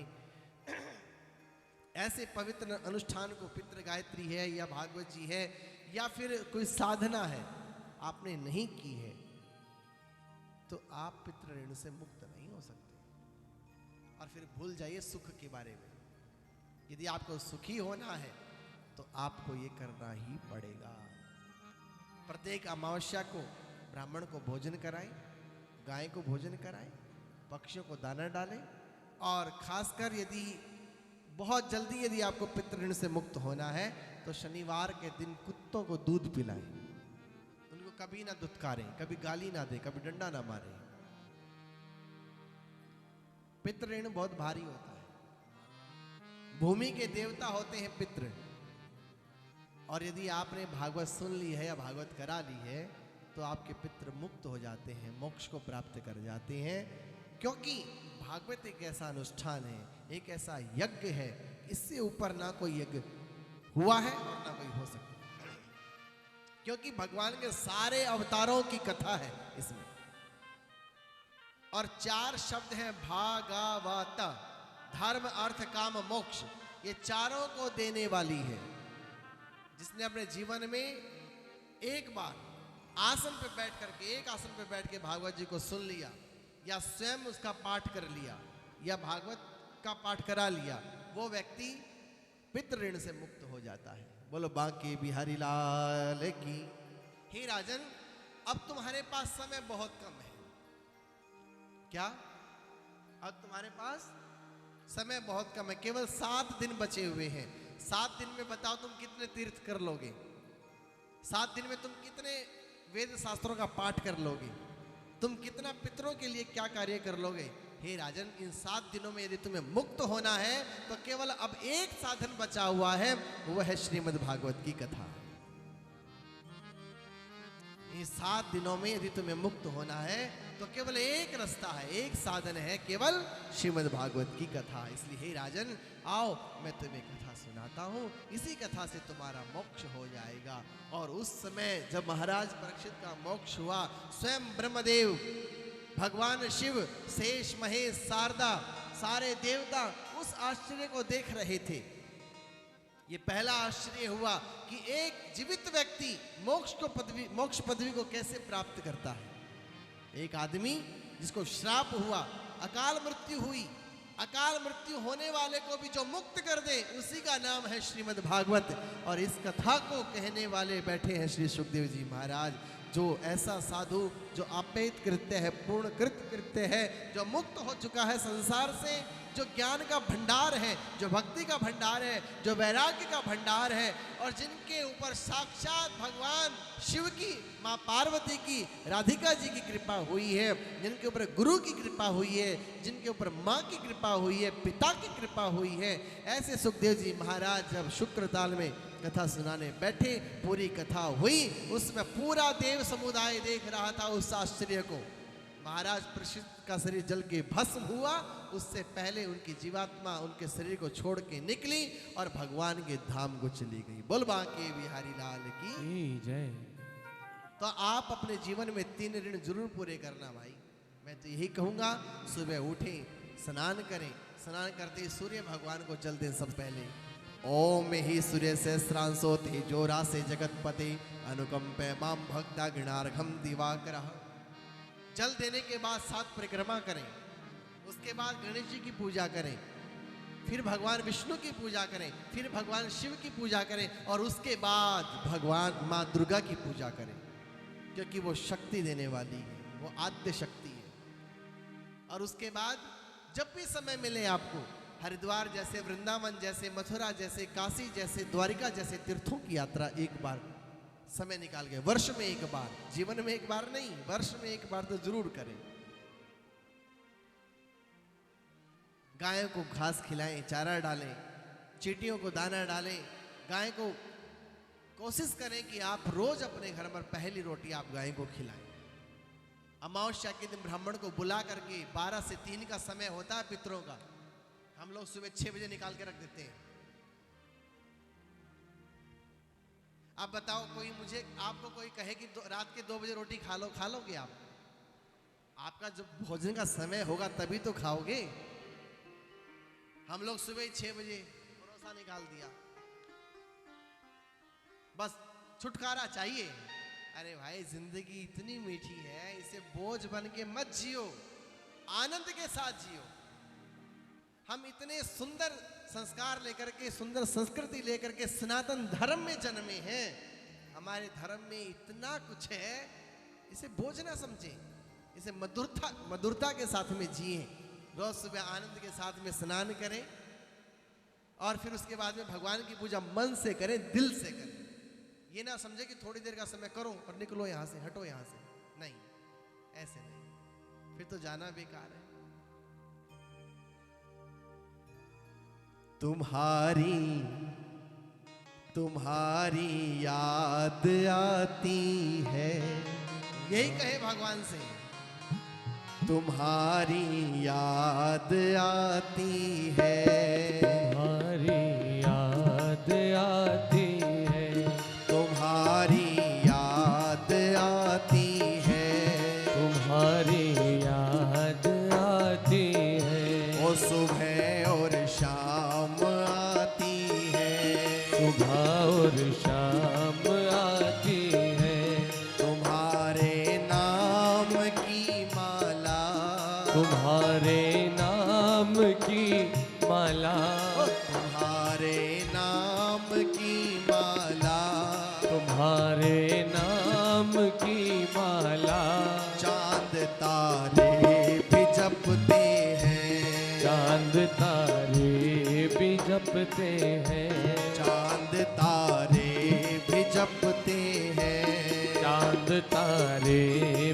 ऐसे पवित्र अनुष्ठान को, पितृ गायत्री है या भागवत जी है या फिर कोई साधना है, आपने नहीं की है, तो आप पितृ ऋण से मुक्त नहीं हो सकते। और फिर भूल जाइए सुख के बारे में। यदि आपको सुखी होना है तो आपको ये करना ही पड़ेगा। प्रत्येक अमावस्या को ब्राह्मण को भोजन कराएं, गाय को भोजन कराएं, पक्षियों को दाना डालें, और खासकर यदि बहुत जल्दी यदि आपको पितृ ऋण से मुक्त होना है तो शनिवार के दिन कुत्तों को दूध पिलाएं। उनको कभी ना दुत्कारें, कभी गाली ना दें, कभी डंडा ना मारें। पितृ ऋण बहुत भारी होता है। भूमि के देवता होते हैं पितृ, और यदि आपने भागवत सुन ली है या भागवत करा ली है तो आपके पितृ मुक्त हो जाते हैं, मोक्ष को प्राप्त कर जाते हैं। क्योंकि भागवत एक ऐसा अनुष्ठान है, एक ऐसा यज्ञ है, इससे ऊपर ना कोई यज्ञ हुआ है और ना कोई हो सकता। क्योंकि भगवान के सारे अवतारों की कथा है इसमें, और 4 शब्द हैं भागवत, धर्म अर्थ काम मोक्ष, ये चारों को देने वाली है। जिसने अपने जीवन में एक बार आसन पे बैठ करके, एक आसन पे बैठ के भागवत जी को सुन लिया, या स्वयं उसका पाठ कर लिया, या भागवत का पाठ करा लिया, वो व्यक्ति पितृ ऋण से मुक्त हो जाता है। बोलो बांके बिहारी लाल की। हे राजन, अब तुम्हारे पास समय बहुत कम है। क्या? अब तुम्हारे पास समय बहुत कम है, केवल 7 दिन बचे हुए हैं। 7 दिन में बताओ तुम कितने तीर्थ कर लोगे? 7 दिन में तुम कितने वेद शास्त्रों का पाठ कर लोगे? तुम कितना पितरों के लिए क्या कार्य कर लोगे? हे राजन, इन 7 दिनों में यदि तुम्हें मुक्त होना है तो केवल अब एक साधन बचा हुआ है, वो है श्रीमद् भागवत की कथा। इन 7 दिनों में यदि तुम्हें मुक्त होना है तो केवल एक रास्ता है, एक साधन है, केवल श्रीमद् भागवत की कथा। इसलिए हे राजन, आओ मैं तुम्हें कथा सुनाता हूँ, इसी कथा से तुम्हारा मोक्ष हो जाएगा। और उस समय जब महाराज परीक्षित का मोक्ष हुआ, स्वयं ब्रह्मदेव, भगवान शिव, शेष, महेश, शारदा, सारे देवता उस आश्चर्य को देख रहे थे। ये पहला आश्चर्य हुआ कि एक जीवित व्यक्ति मोक्ष पदवी को कैसे प्राप्त करता है। एक आदमी जिसको श्राप हुआ, अकाल मृत्यु हुई, अकाल मृत्यु होने वाले को भी जो मुक्त कर दे, उसी का नाम है श्रीमद् भागवत। और इस कथा को कहने वाले बैठे हैं श्री सुखदेव जी महाराज। जो ऐसा साधु जो अपेत कृत्य है, पूर्ण कृत कृत्य है, जो मुक्त हो चुका है संसार से, जो ज्ञान का भंडार है, जो भक्ति का भंडार है, जो वैराग्य का भंडार है, और जिनके ऊपर साक्षात भगवान शिव की, माँ पार्वती की, राधिका जी की कृपा हुई है, जिनके ऊपर गुरु की कृपा हुई है, जिनके ऊपर माँ की कृपा हुई है, पिता की कृपा हुई है, ऐसे सुखदेव जी महाराज जब शुक्र ताल में कथा सुनाने बैठे, पूरी कथा हुई, उसमें पूरा देव समुदाय देख रहा था उस आश्चर्य को। महाराज प्रसिद्ध का शरीर जल के भस्म हुआ, उससे पहले उनकी जीवात्मा उनके शरीर को छोड़ के निकली और भगवान के धाम को चली गई। बोल बांके बिहारी लाल की जय। तो आप अपने जीवन में 3 ऋण जरूर पूरे करना भाई। मैं तो यही कहूंगा, सुबह उठें, स्नान करें, स्नान करते ही सूर्य भगवान को जल दें सब पहले। ओम ही सूर्य सहस्रांशो तेजोरा से जगतपते अनुकंपे माम भक्ता गणार्घम दिवाकरः। जल देने के बाद 7 परिक्रमा करें, उसके बाद गणेश जी की पूजा करें, फिर भगवान विष्णु की पूजा करें, फिर भगवान शिव की पूजा करें, और उसके बाद भगवान माँ दुर्गा की पूजा करें, क्योंकि वो शक्ति देने वाली है, वो आद्य शक्ति है। और उसके बाद जब भी समय मिले आपको, हरिद्वार जैसे, वृंदावन जैसे, मथुरा जैसे, काशी जैसे, द्वारिका जैसे तीर्थों की यात्रा एक बार समय निकाल के, वर्ष में एक बार, जीवन में एक बार नहीं, वर्ष में एक बार तो जरूर करें। गायों को घास खिलाएं, चारा डालें, चींटियों को दाना डालें, गाय को कोशिश करें कि आप रोज अपने घर पर पहली रोटी आप गाय को खिलाएं। अमावस्या के दिन ब्राह्मण को बुला करके 12 से 3 का समय होता है पितरों का, हम लोग सुबह 6 बजे निकाल के रख देते हैं। आप बताओ, कोई मुझे, आपको कोई कहे कि रात के 2 बजे रोटी खा लो, खा लोगे आप? आपका जब भोजन का समय होगा तभी तो खाओगे। हम लोग सुबह 6 बजे परोसा निकाल दिया, बस छुटकारा चाहिए। अरे भाई, जिंदगी इतनी मीठी है, इसे बोझ बन के मत जियो, आनंद के साथ जियो। हम इतने सुंदर संस्कार लेकर के, सुंदर संस्कृति लेकर के सनातन धर्म में जन्मे हैं, हमारे धर्म में इतना कुछ है, इसे बोझ ना समझें, इसे मधुरता के साथ में जिए। रोज सुबह आनंद के साथ में स्नान करें, और फिर उसके बाद में भगवान की पूजा मन से करें, दिल से करें। ये ना समझे कि थोड़ी देर का समय करो और निकलो यहां से, हटो यहां से, नहीं, ऐसे नहीं, फिर तो जाना बेकार है। तुम्हारी याद आती है, यही कहे भगवान से, तुम्हारी याद आती है, तुम्हारी याद आती है, तुम्हारी याद आती है, तुम्हारी याद आती है, ओ सुबह और शाम आती है, सुबह और शाम आती है, तुम्हारे नाम की माला, तुम्हारे नाम की माला, तुम्हारे नाम की माला, तुम्हारे नाम की माला, चांद तारे भी जपते हैं, चांद तारे भी जपते हैं, चांद तारे भी जपते हैं, चांद तारे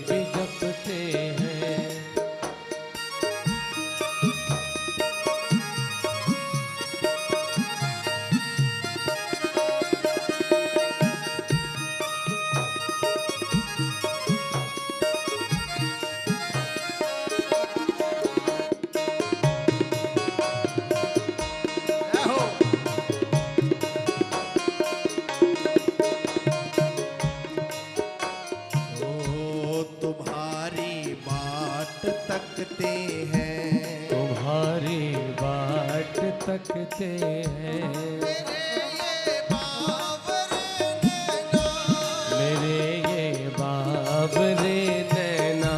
भी जपते हैं। तकते हैं, तुम्हारी बाट तकते हैं, मेरे ये बावरे नैना,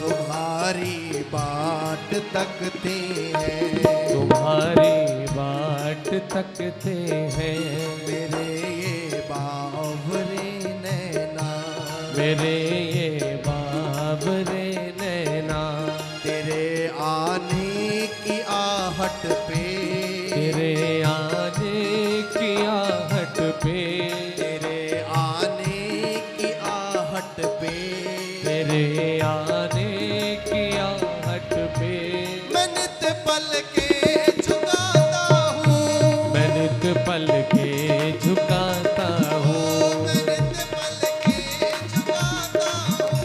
तुम्हारी बाट तकते हैं, तुम्हारी बाट तकते हैं, मेरे ये बावरे नैना, मेरे ये बाबरे नैना, तेरे आने की आहट पे, तेरे आने की आहट पे, तेरे आने की आहट पे, तेरे आने की आहट पे, मैं नित पल के झुकाता हूँ, मैं नित पल के झुकाता हूँ, मैं नित पल के झुकाता हूँ,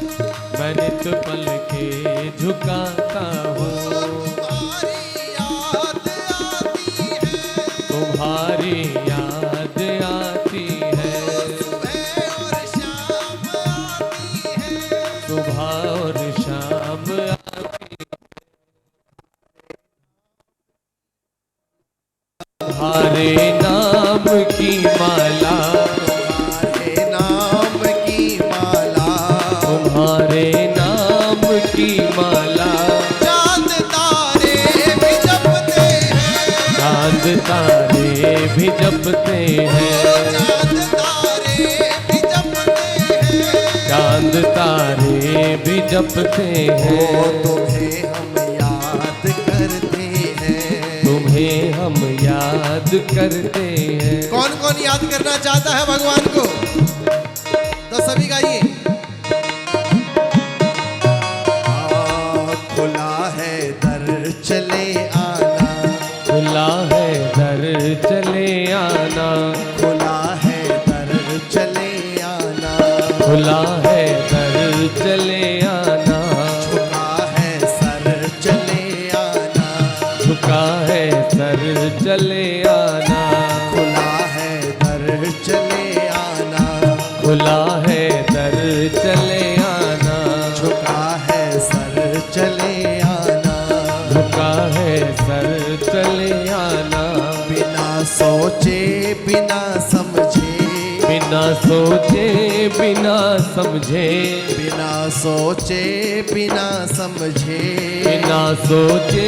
मैं नित पल के झुकाता हूँ। तुम्हारी याद आती है, सुबह और शाम आती है, तुम्हारे नाम की माला, तुम्हारे नाम की माला, तुम्हारे नाम की माला, चांद तारे भी जपते हैं, चांद तारे भी जपते हैं, चांद तारे भी जपते हैं, चांद तारे भी जपते हैं। तुम्हें हम याद करते हैं, तुम्हें हम याद करते हैं। कौन कौन याद करना चाहता है भगवान को? तो सभी गाइए। खुला है दर चले आना, खुला है दर चले आना, खुला है दर चले आना, खुला है दर चले आना, झुका है सर चले आना, झुका है सर चले आना, खुला है दर चले आना, खुला है दर चले आना, झुका है सर चले आना, झुका है सर चले आना, बिना सोचे बिना समझे, बिना सोचे बिना समझे, बिना सोचे बिना समझे, बिना सोचे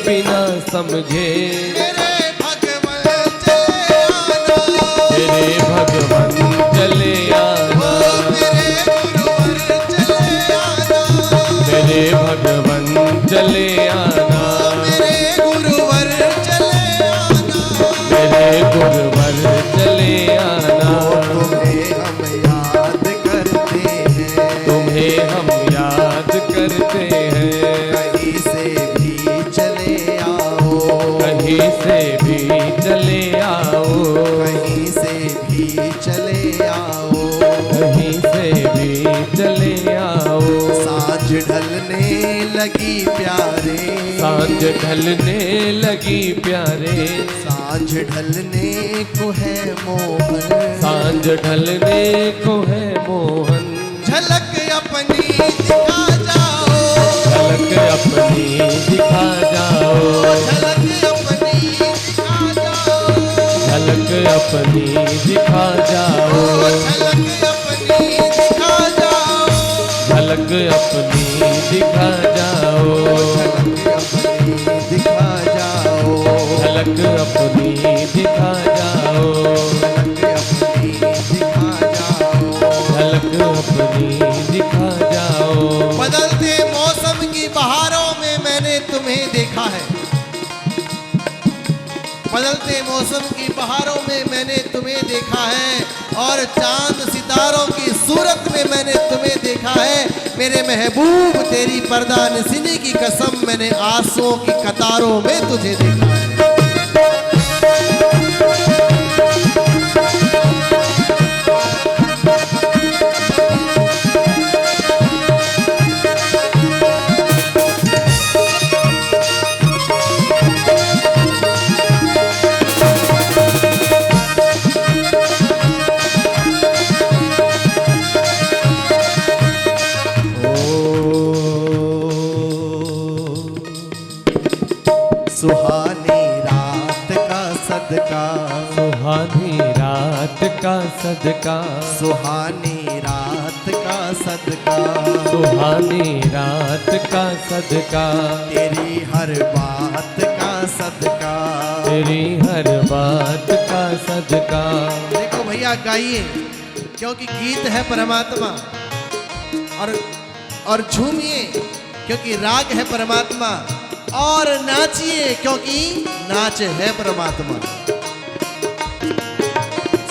बिना समझे, मेरे भगवान चले आना, तेरे भगवान चले आना, ओ मेरे गुरुवर चले आना, मेरे भगवान चले आना, मेरे गुरुवर चले आना, मेरे गुरुवर चले आना। तुम्हें हम याद करते हैं, तुम्हें हम याद करते हैं। कहीं से भी चले आओ, कहीं से भी चले आओ, कहीं से भी चले आओ, कहीं से भी चले आओ। सांझ ढलने लगी प्यारे, सांझ ढलने लगी प्यारे, सांझ ढलने को है मोहन, सांझ ढलने को है मोहन। झलक अपनी दिखा जाओ, झलक अपनी दिखा जाओ, झलक अपनी दिखा जाओ, झलक अपनी दिखा जाओ, झलक अपनी दिखा जाओ, झलक अपनी दिखा जाओ, झलक अपनी दिखा जाओ, झलक अपनी दिखा जाओ, झलक अपनी दिखा जाओ, झलक अपनी दिखा जाओ। बदलते मौसम की बहारों में मैंने तुम्हें देखा है, बदलते मौसम की बहारों में मैंने तुम्हें देखा है, और चांद सितारों की सूरत में मैंने तुम्हें देखा है। मेरे महबूब तेरी पर्दा नसीनी की कसम, मैंने आंसुओं की कतारों में तुझे देखा है। सुहानी रात का सदका, सुहानी रात का सदका, सुहानी रात का सदका, सुहानी रात का सदका, तेरी हर बात का सदका, तेरी हर बात का सदका। देखो भैया गाइए, क्योंकि गीत है परमात्मा, और झूमिए क्योंकि राग है परमात्मा, और नाचिए क्योंकि नाच है परमात्मा।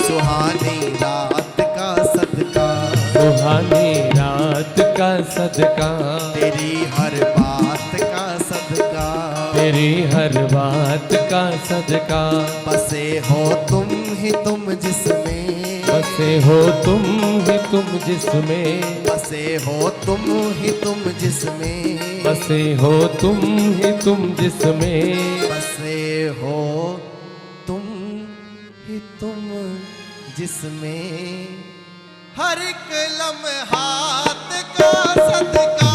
सुहानी रात का सदका, सुहानी रात का सदका, तेरी हर बात का सदका, तेरी हर बात का सदका। बसे हो तुम ही तुम जिसमें, बसे हो तुम ही तुम जिसमें, बसे हो तुम ही तुम जिसमें, बसे हो तुम ही तुम जिसमें, बसे हो तुम ही तुम जिसमें, हर एक लम्हात का सदका,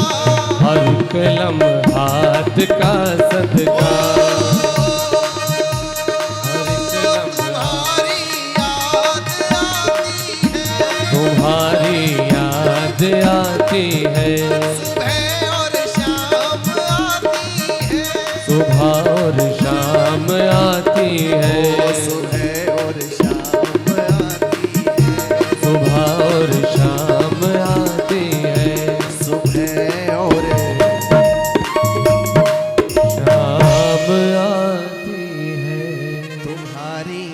हर कलम हाथ का सदका, तुम्हारी याद आती है, तुम्हारी याद आती है, सुबह और शाम आती है, सुबह और शाम आती है, सुबह और शाम आती है, सुबह और शाम आती है, सुबह और शाम आती है, तुम्हारी।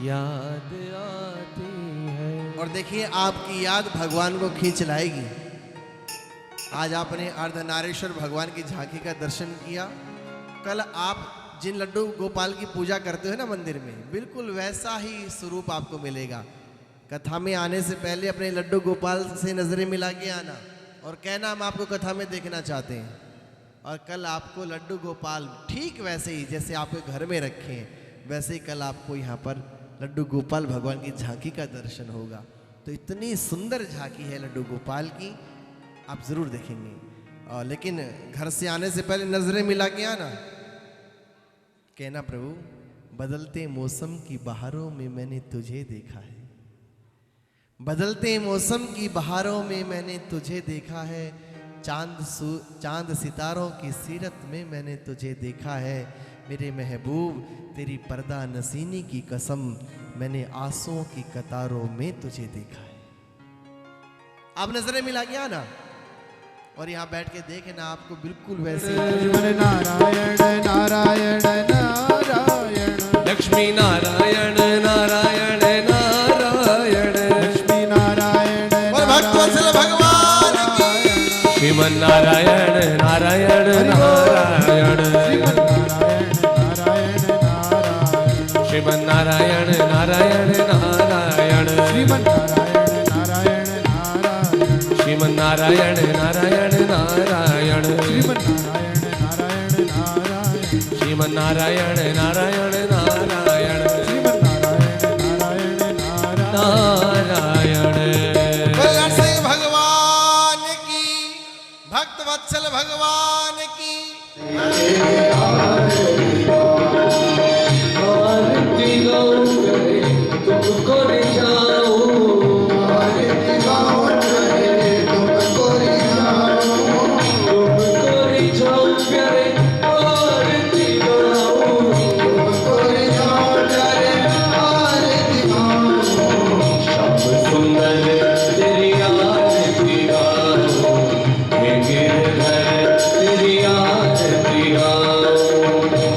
याद आती है। और देखिए आपकी याद भगवान को खींच लाएगी। आज आपने अर्धनारीश्वर भगवान की झांकी का दर्शन किया। कल आप जिन लड्डू गोपाल की पूजा करते हो ना मंदिर में, बिल्कुल वैसा ही स्वरूप आपको मिलेगा। कथा में आने से पहले अपने लड्डू गोपाल से नजरें मिला के आना और कहना हम आपको कथा में देखना चाहते हैं। और कल आपको लड्डू गोपाल ठीक वैसे ही जैसे आपके घर में रखे हैं, वैसे ही कल आपको यहाँ पर लड्डू गोपाल भगवान की झांकी का दर्शन होगा। तो इतनी सुंदर झांकी है लड्डू गोपाल की, आप जरूर देखेंगे। और लेकिन घर से आने से पहले नजरें मिला के आना, कहना प्रभु बदलते मौसम की बहारों में मैंने तुझे देखा है, बदलते मौसम की बहारों में मैंने तुझे देखा है, चांद सितारों की सीरत में मैंने तुझे देखा है, मेरे महबूब तेरी पर्दा नसीनी की कसम मैंने आंसुओं की कतारों में तुझे देखा है। आप नजरें मिला के आना और यहाँ बैठ के देखे ना, आपको बिल्कुल वैसे नारायण नारायण नारायण, लक्ष्मी नारायण नारायण नारायण, लक्ष्मी नारायण और भक्तवत्सल भगवान की श्रीमन नारायण नारायण नारायण, श्रीमन नारायण नारायण नारायण, श्रीमन नारायण नारायण नारायण, श्रीमन नारायण नारायण नारायण, श्रीमन नारायण नारायण नारायण, श्रीमन नारायण नारायण नारायण, नारायण। नरसिंह भगवान की, भक्तवत्सल भगवान की। आरती गाऊं करे तुमको रिझाऊं, आरती गाऊं करे तुमको रिझाऊं प्यारे, आरती गाऊं तुमको रिझाऊं प्यारे, आरती गाऊं श्याम सुंदर तेरी आरती गाऊं, हे गिरधर तेरी आरती गाऊं,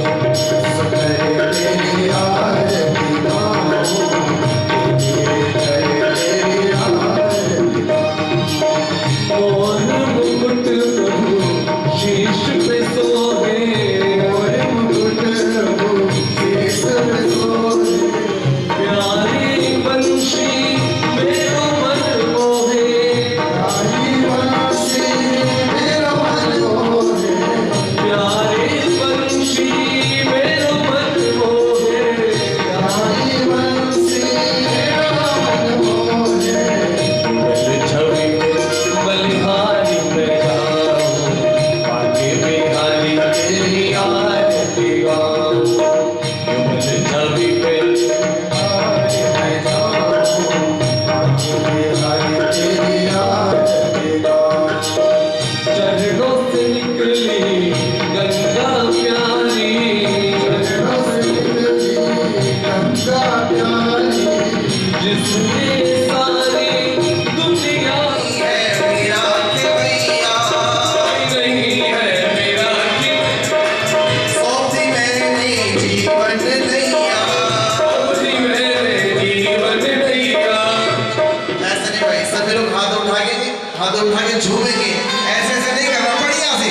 हाथ उठा के झूमेंगे, ऐसे ऐसे नहीं करना, बढ़िया से,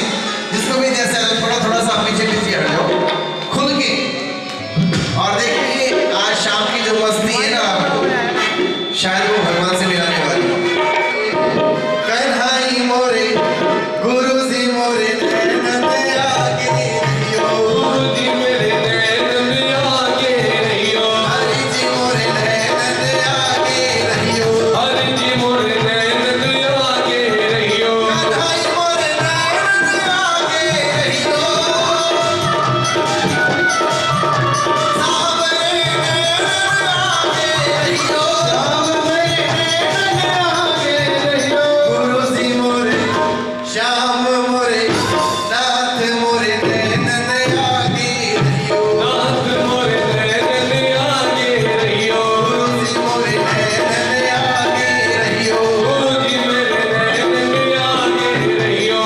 जिसको भी जैसे थोड़ा थोड़ा सा पीछे पीछे हट जाओ, खुल के। और देखिए आज शाम की जो मस्ती है ना आपको, शायद वो भगवान से मिलाने वाली है। कन्हाई मोरे गुरुजी मोरे नैनन आगे रहियो, गुरुजी मेरे नैनन आगे रहियो, हरि जी मोरे नैनन आगे रहियो, हरि जी मोरे नैनन आगे रहियो, कन्हाई मोरे नैनन आगे रहियो, सावरे नैनन आगे रहियो, सावरे नैनन आगे रहियो, गुरुजी मोरे श्याम मोरे नाथ मोरे नैनन आगे रहियो, नाथ मोरे नैनन आगे रहियो, गुरुजी मोरे नैनन आगे रहियो, गुरुजी मेरे नैनन आगे रहियो।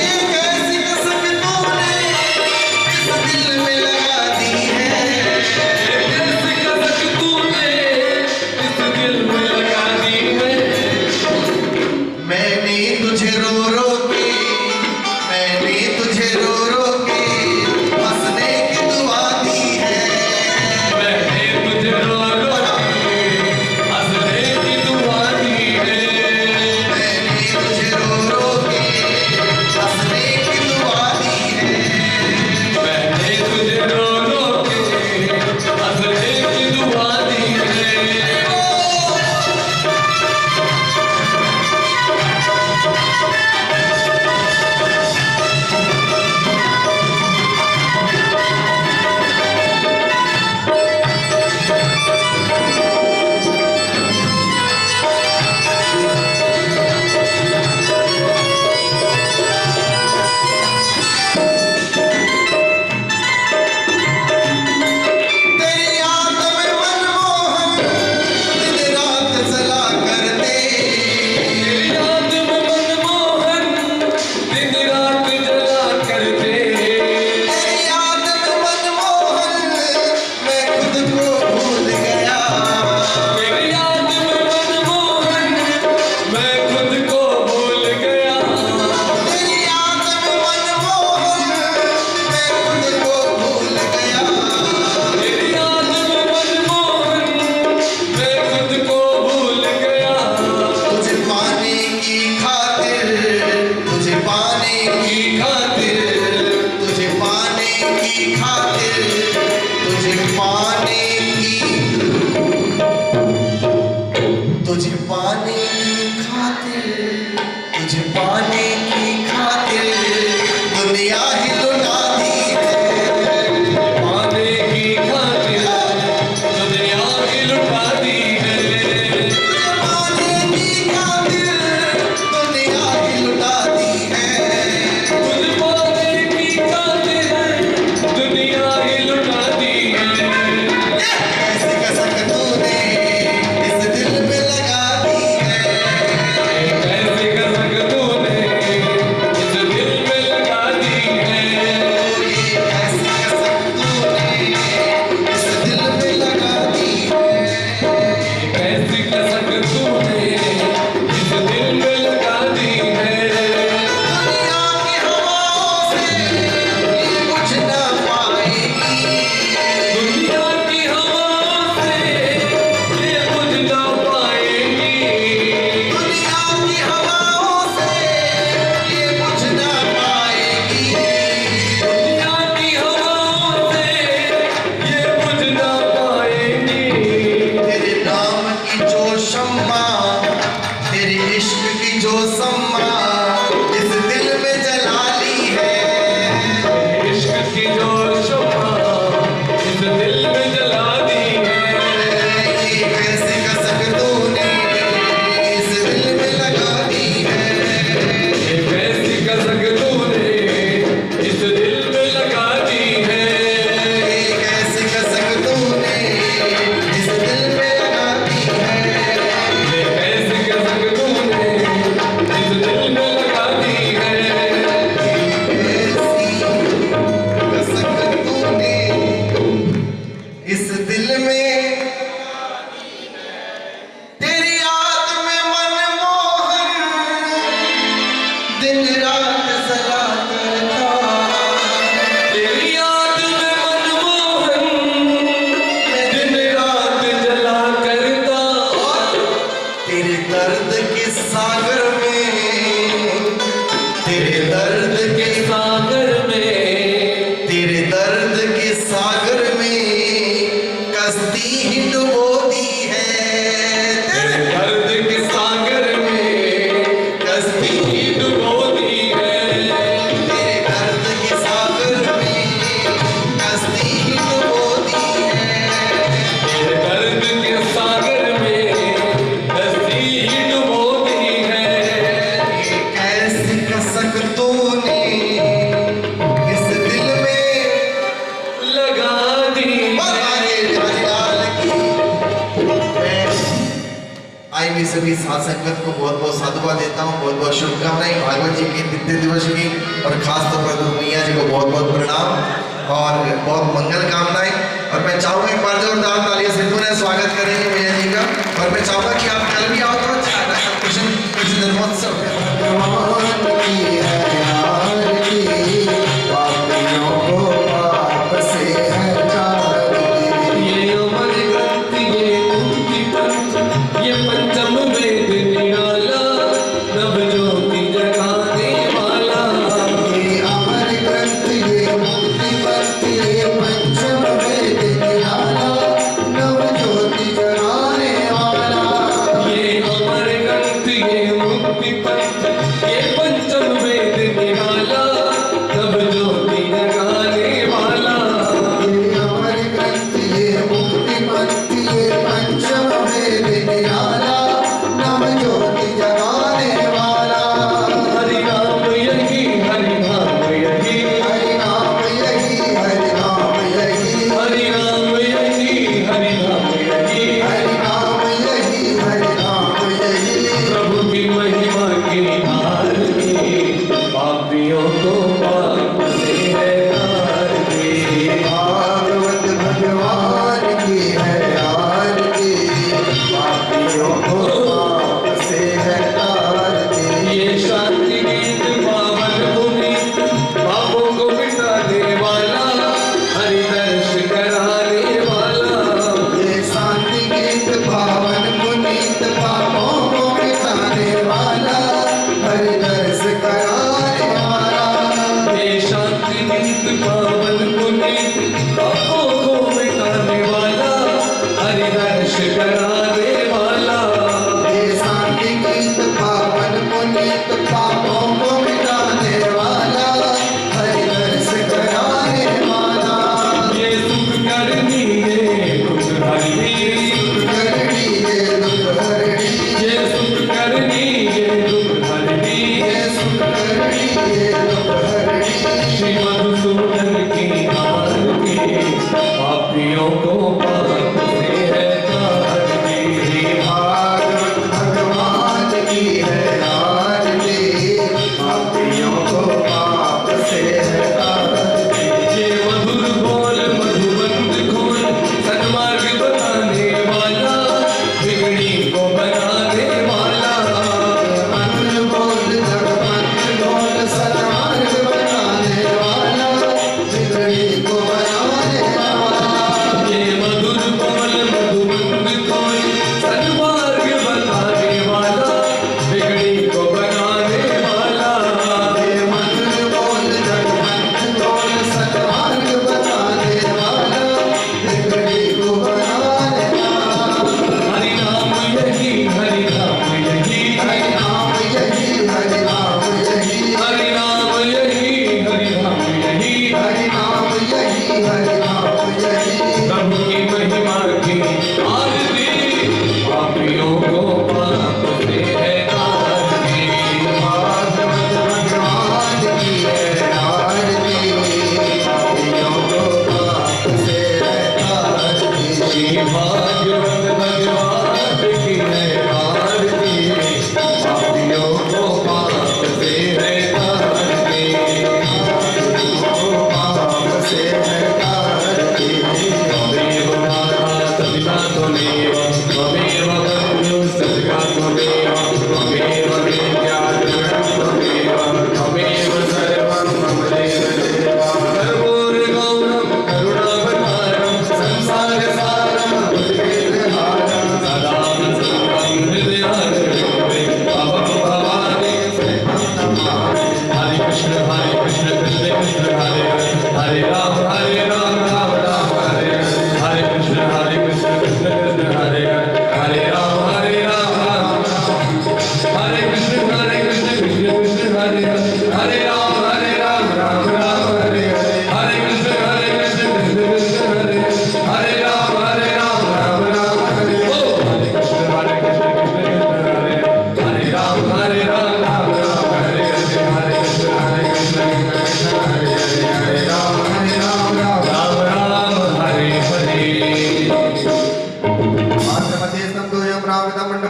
ये कैसी कसक तूने इस दिल में लगा दी है, ये कैसी कसक तूने इस दिल में लगा दी है, मैंने तुझे रो रो के, मैंने तुझे रो रो के हंसने की दुआ दी है, मैंने तुझे रो रो के हंसने की दुआ दी है, मैंने तुझे रो रो के हंसने की दुआ दी है, तेरी याद में मनमोहन दिन रात जला करते, तेरी याद में मनमोहन मैं खुद को भूल गया, तेरी याद में मनमोहन मैं खुद को भूल गया, तेरी याद में मनमोहन मैं खुद को भूल गया, तुझे पाने की खातिर, तुझे पाने की खातिर, तुझे पाने की खातिर, तुझे पाने की, तुझे पाने की खातिर, तुझे पाने की खातिर दुनिया ही लुटा दी है, पाने की खातिर दुनिया की लुटा दी है, पाने की खातिर दुनिया ही लुटा दी है, खुद पाने की खातिर दुनिया ही लुटा दी है, हुई सभी साथ संगत को बहुत बहुत साधुवाद देता हूँ, बहुत बहुत शुभकामनाएं भागवत जी की द्वितीय दिवस की, और खास तौर पर मैया जी को बहुत बहुत प्रणाम और बहुत मंगल कामनाएं। और मैं चाहूँगा एक बार जोरदार तालियां से पुनः स्वागत करेंगे मैया जी का। और मैं चाहूँगा कि आप कल भी आओ तो अच्छा है ना, कृष्ण जन्मोत्सव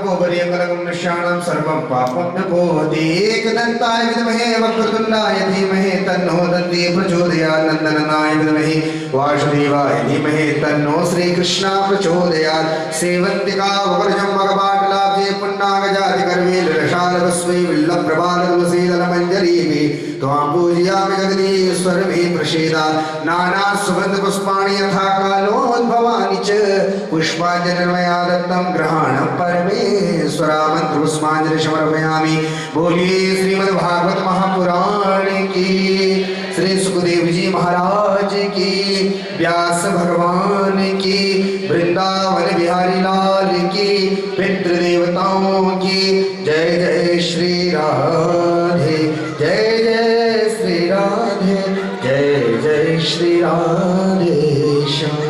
नपोपरियङ्गलकं नश्याणां सर्वं पापं नपोहति एकदन्ताय विद्महे वक्रतुण्डाय धीमहि तन्नो दन्ती प्रचोदयात् नन्दननाय विद्महे वासुदेवाय धीमहि तन्नो श्रीकृष्णः प्रचोदयात् सेवन्तिका वक्रजं भगवाटलाब्जे पुण्णागजातिकर्वे ललशालभस्मै विल्लप्रभालतुलसीदलमञ्जरीः त्वां पूजयामि जगदीश्वरमे प्रसीदा नाना सुगन्धपुष्पाणि यथा कालोद्भवानि च पुष्पाञ्जलिर्मया दत्तं ग्रहणं परमेश्वरा मन्त्रपुष्पाञ्जलि समर्पयामि। बोलिए श्रीमद्भागवत महापुराण की, श्री सुखदेव जी महाराज की, व्यास भगवान की, वृंदावन बिहारी लाल की, पितृदेवताओं की जय जय श्री राधे, जय जय श्री राधे, जय जय श्री राधे श्याम।